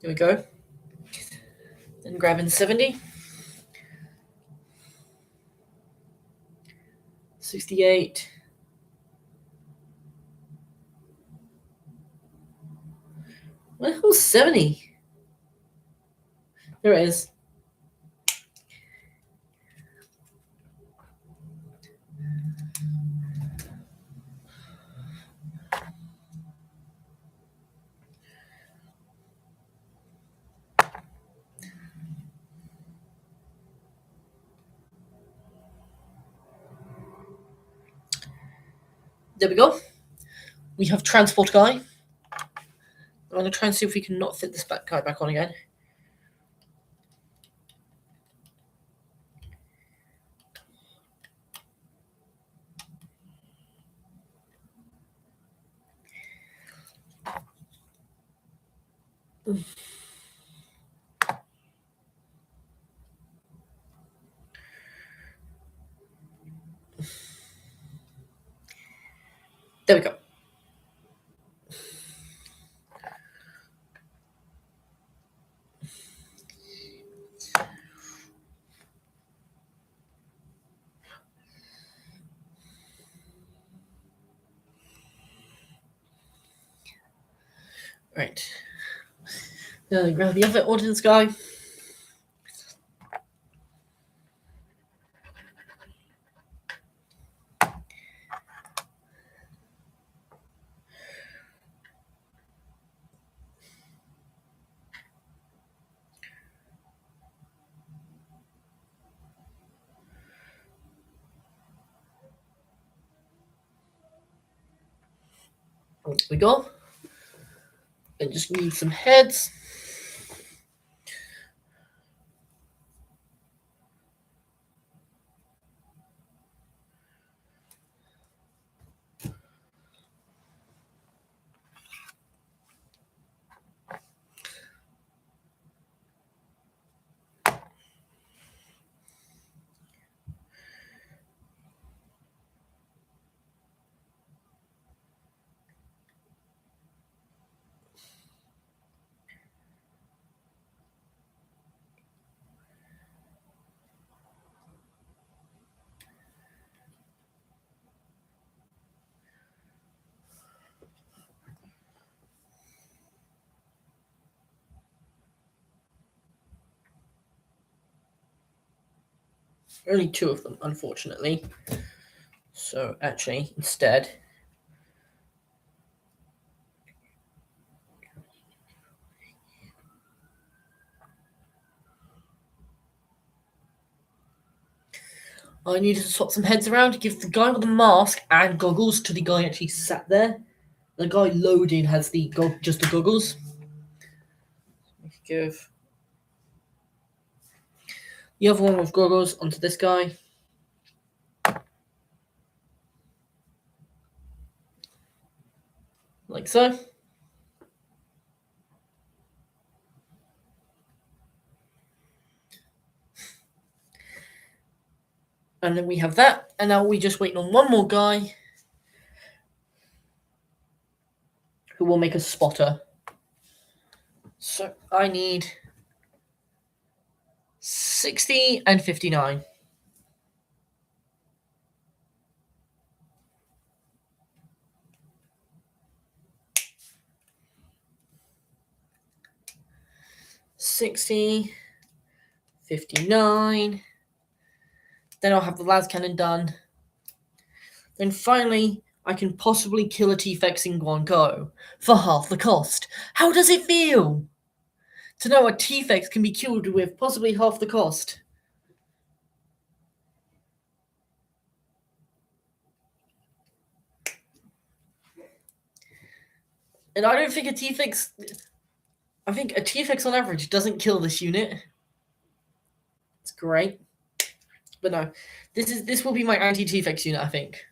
There we go. Then grabbing 70. 68. What the hell's 70? There it is. There we go. We have transport guy. I'm going to try and see if we can not fit this guy back on again. There we go. Right. Now grab the other Ordance guy. There we go. And just need some heads. Only 2 of them, unfortunately. So actually, instead, I needed to swap some heads around to give the guy with the mask and goggles to the guy actually sat there. The guy loading has the just the goggles. Give the other one with goggles onto this guy. like so. And then we have that, and now we just waiting on one more guy who will make a spotter. So I need 60 and 59. $60, $59. Then I'll have the las cannon done. Then finally, I can possibly kill a T-Fex in one go for half the cost. How does it feel to know a T-Fex can be killed with possibly half the cost? And I don't think a T-Fex... I think a T-Fex on average doesn't kill this unit. It's great. But no, this will be my anti-T-Fex unit, I think.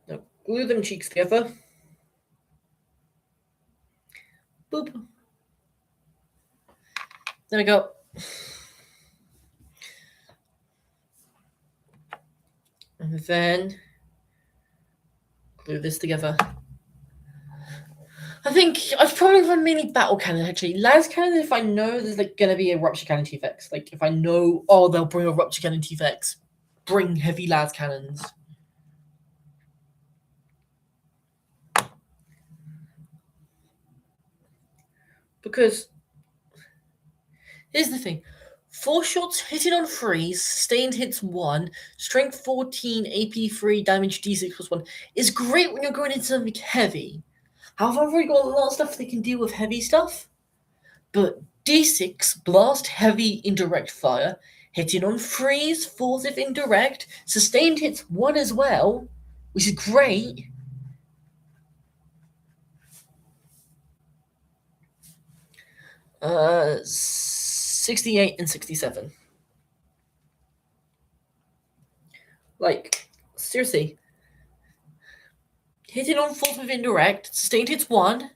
Now, glue them cheeks together. Boop. There we go. And then glue this together. I think I've probably run mainly battle cannon actually. Las cannon if I know there's like gonna be a rupture cannon T-Fex. Like if I know they'll bring a rupture cannon T-Fex, bring heavy las cannons. Because here's the thing. 4 shots hitting on 3, sustained hits 1, strength 14, AP 3, damage D6 plus 1 is great when you're going into something heavy. However, I've already got a lot of stuff that can deal with heavy stuff. But D6, blast heavy indirect fire, hitting on 3s, 4s if indirect, sustained hits 1 as well, which is great. Uh, 68 and 67. Like, seriously. Hitting on 4s with indirect, sustained hits 1,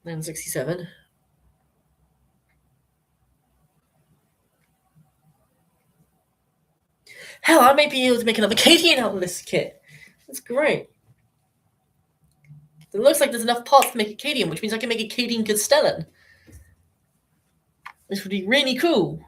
then 67. Hell, I may be able to make another Cadian out of this kit. That's great. It looks like there's enough parts to make a Cadian, which means I can make a Cadian Castellan. This would be really cool.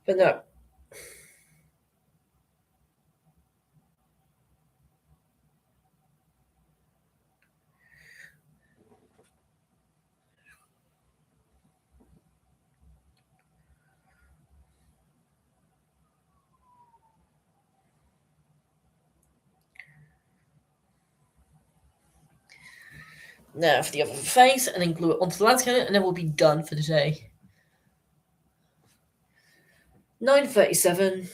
But no. Now for the other face, and then glue it onto the las cannon, and then we'll be done for today. 937.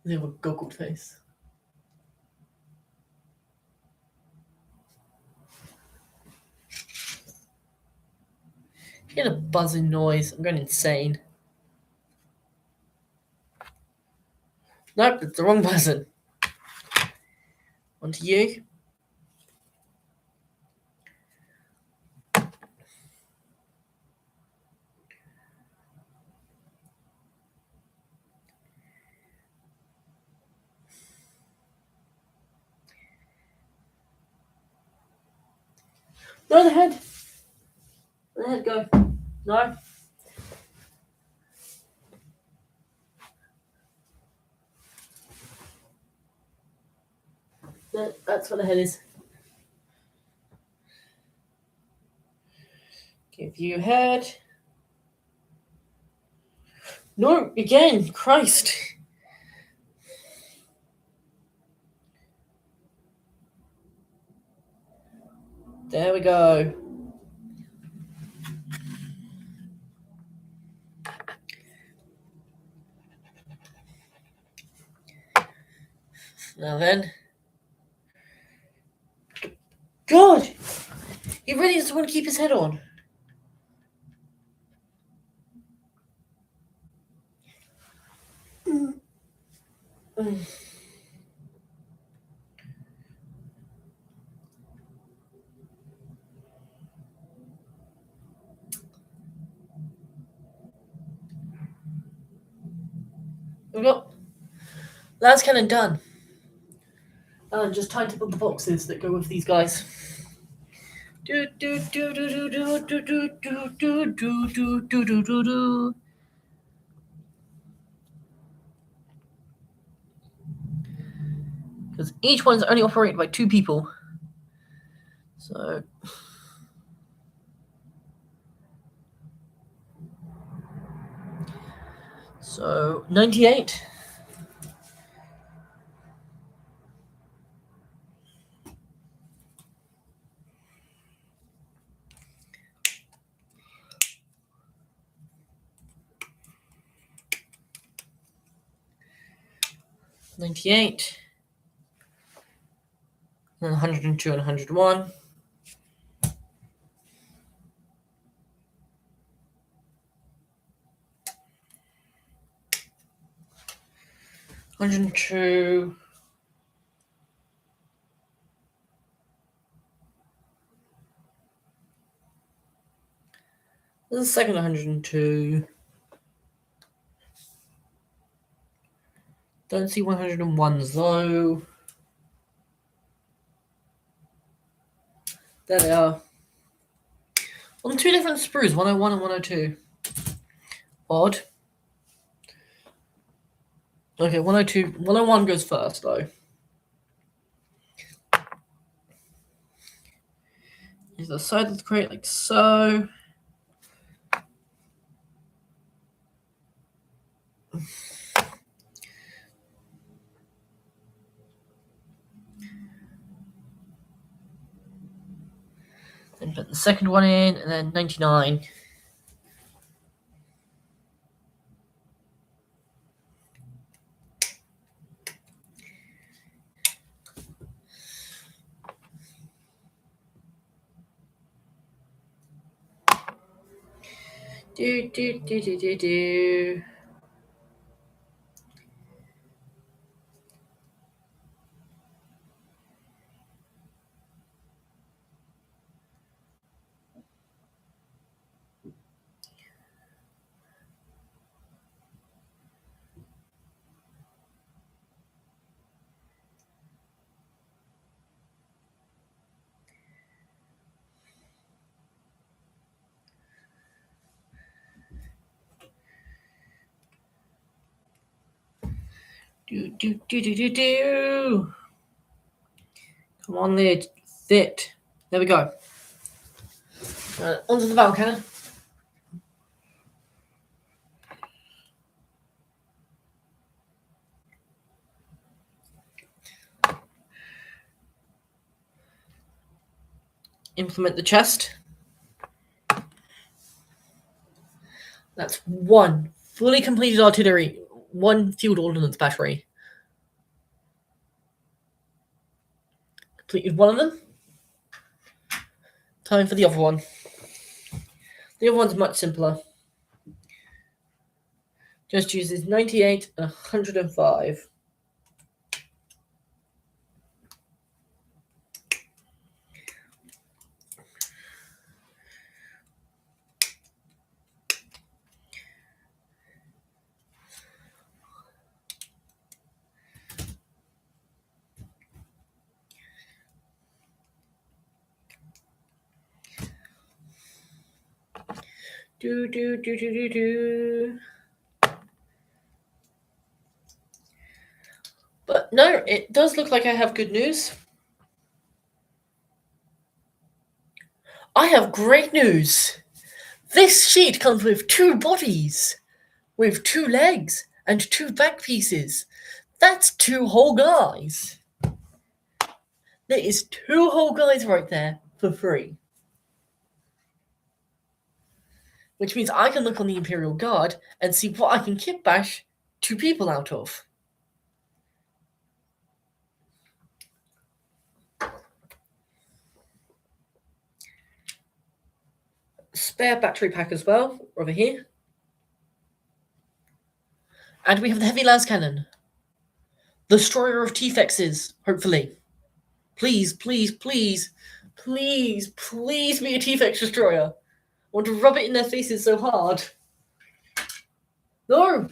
Little goggled face. Hear a buzzing noise. I'm going insane. Nope, that's the wrong button. On to you. No, the head. The head, go. No. That's what the head is. Give you head. No, again, Christ. There we go. Now then. God! He really doesn't want to keep his head on. We've got Lance Cannon done. Just time to put the boxes that go with these guys. Do do do do do do do do do do do do do do do. Because each one's only operated by 2 people. So 98. Then 102 and 101. 102. This is the second 102. Don't see 101s though. There they are. On 2 different sprues, 101 and 102. Odd. Okay, 102. 101 goes first though. Is the side of the crate like so. Then put the second one in, and then 99. Do do do do do do. Do do do do do do. Come on, lid. Fit. There we go. Onto the valve cannon. Implement the chest. That's 1 fully completed artillery, 1 field ordnance battery. Completed 1 of them. Time for the other one. The other one's much simpler. Just uses 98 and 105. Do do do do do do. But no, it does look like I have good news. I have great news. This sheet comes with 2 bodies. with 2 legs and 2 back pieces. That's 2 whole guys. There is 2 whole guys right there for free. Which means I can look on the Imperial Guard and see what I can kit bash 2 people out of. Spare battery pack as well, over here. And we have the heavy las cannon. Destroyer of T-Fexes, hopefully. Please, please, please, please, please be a T-Fex destroyer. I want to rub it in their faces so hard. No!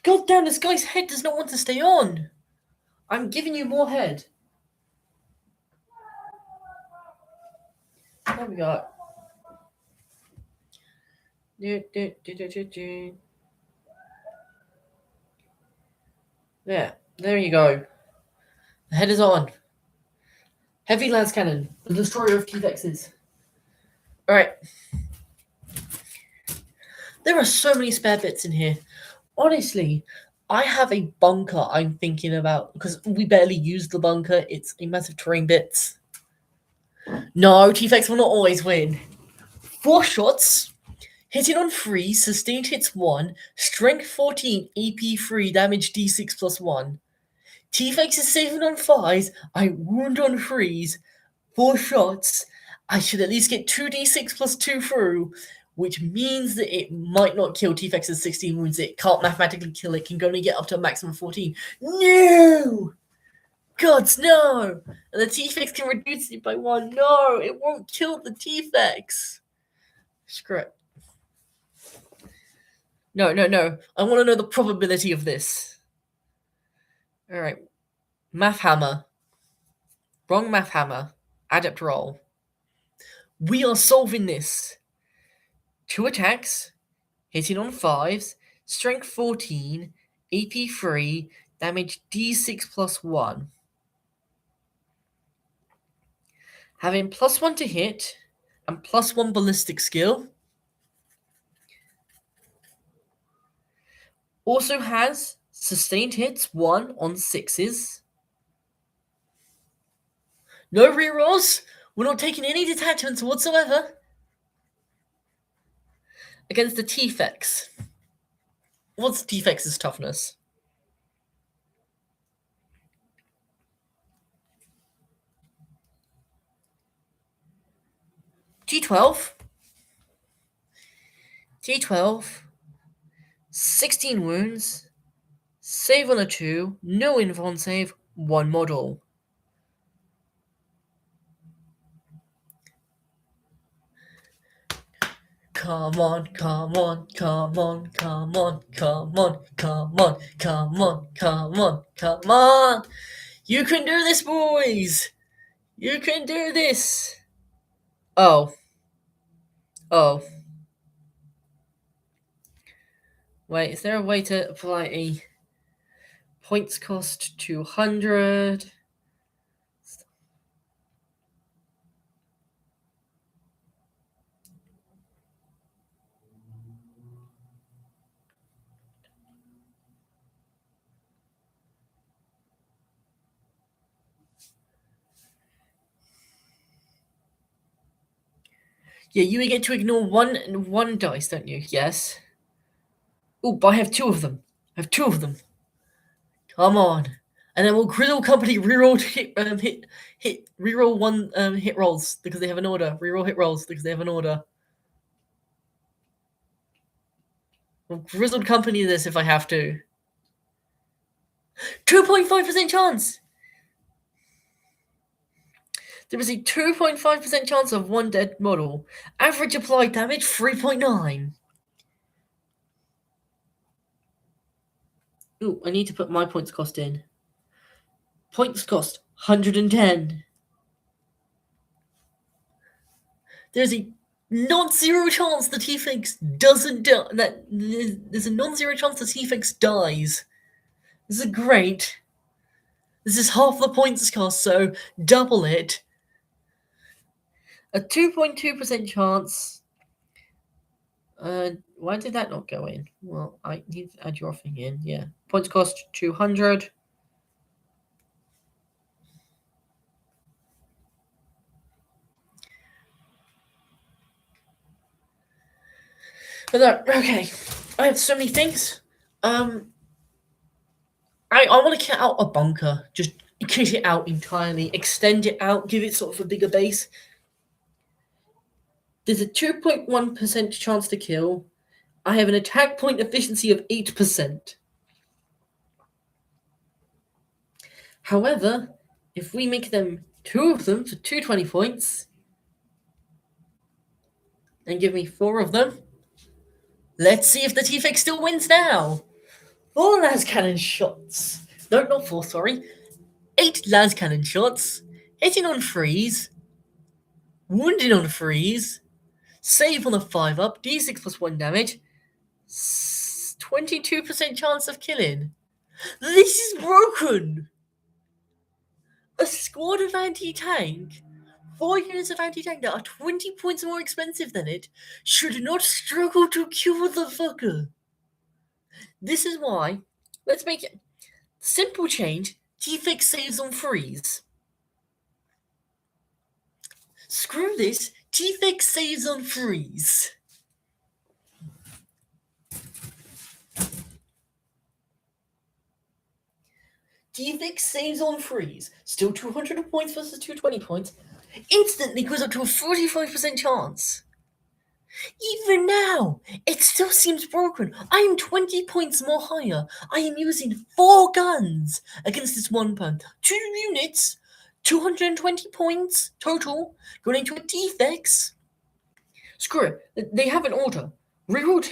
God damn, this guy's head does not want to stay on. I'm giving you more head. There we go. There you go. The head is on. Heavy las cannon, the destroyer of T-Fexes. Alright. There are so many spare bits in here. Honestly, I have a bunker I'm thinking about, because we barely use the bunker. It's a massive terrain bits. No, T-Fex will not always win. 4 shots, hitting on 3, sustained hits 1, strength 14, AP 3, damage D6 plus 1. T-Fex is saving on 5s, I wound on 3s, 4 shots. I should at least get 2d6 plus 2 through, which means that it might not kill T-Fex's 16 wounds. It can't mathematically kill it, can only get up to a maximum 14. No! Gods, no! And the T-Fex can reduce it by 1. No, it won't kill the T-Fex. Screw it. No. I want to know the probability of this. Alright. Math hammer. Wrong math hammer. Adept roll. We are solving this. 2 attacks, hitting on 5s, strength 14, AP 3, damage D6 plus 1. Having plus 1 to hit and plus 1 ballistic skill. Also has sustained hits 1 on 6s. No rerolls. We're not taking any detachments whatsoever. Against the T-Fex. What's T-Fex's toughness? T12. 16 wounds. Save on a 2. No invuln save. 1 model. Come on. You can do this, boys. You can do this. Oh. Wait, is there a way to apply a points cost 200? Yeah, you get to ignore one dice, don't you? Yes. Oh, but I have 2 of them. Come on. And then will Grizzle Company reroll reroll 1 hit rolls because they have an order. Reroll hit rolls because they have an order. Will Grizzled Company this if I have to. 2.5% chance. There is a 2.5% chance of 1 dead model. Average applied damage 3.9. Ooh, I need to put my points cost in. Points cost 110. There's a non-zero chance the T-Fex doesn't die. There's a non-zero chance the T-Fex dies. This is great. This is half the points cost, so double it. A 2.2% chance Why did that not go in? Well, I need to add your thing in. Yeah, points cost 200. But okay, I have so many things. I want to cut out a bunker, just kit it out entirely, extend it out, give it sort of a bigger base. There's a 2.1% chance to kill. I have an attack point efficiency of 8%. However, if we make them two of them for 220 points, and give me 4 of them, let's see if the T-Fix still wins now. 4 las cannon shots. No, not 4, sorry. 8 las cannon shots. Hitting on freeze. Wounding on freeze. Save on a 5-up. D6 plus 1 damage. 22% chance of killing. This is broken! A squad of anti-tank, 4 units of anti-tank that are 20 points more expensive than it, should not struggle to kill the fucker. This is why, let's make it simple change, T-Fix saves on freeze. Screw this, T-Fix saves on freeze. T-Fix saves on freeze. Still 200 points versus 220 points. Instantly goes up to a 45% chance. Even now, it still seems broken. I am 20 points more higher. I am using 4 guns against this one pun. 2 units, 220 points total, going into a T-Fix. Screw it. They have an order. Reroll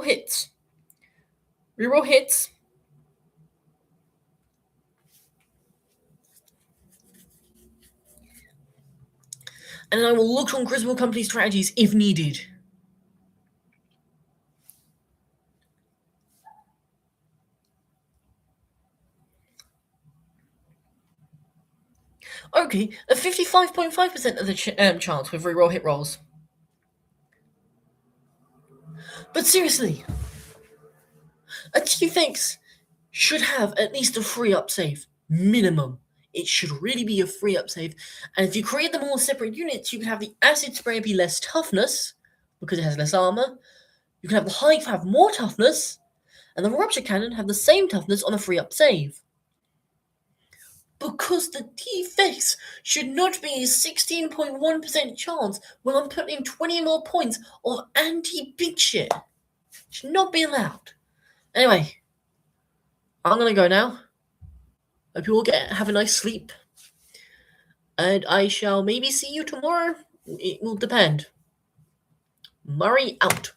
hits. Reroll hits. And I will look on Crucible Company strategies if needed. Okay, a 55.5% of the chance with reroll hit rolls. But seriously, a T-Fix should have at least a free up save. Minimum. It should really be a free up save. And if you create them all separate units, you can have the Acid Sprayer be less toughness, because it has less armor. You can have the Hive have more toughness, and the Rupture Cannon have the same toughness on a free up save. Because the T-Fix should not be a 16.1% chance when I'm putting 20 more points of anti-big shit. Should not be allowed. Anyway, I'm gonna go now. Hope you all have a nice sleep. And I shall maybe see you tomorrow. It will depend. Murray out.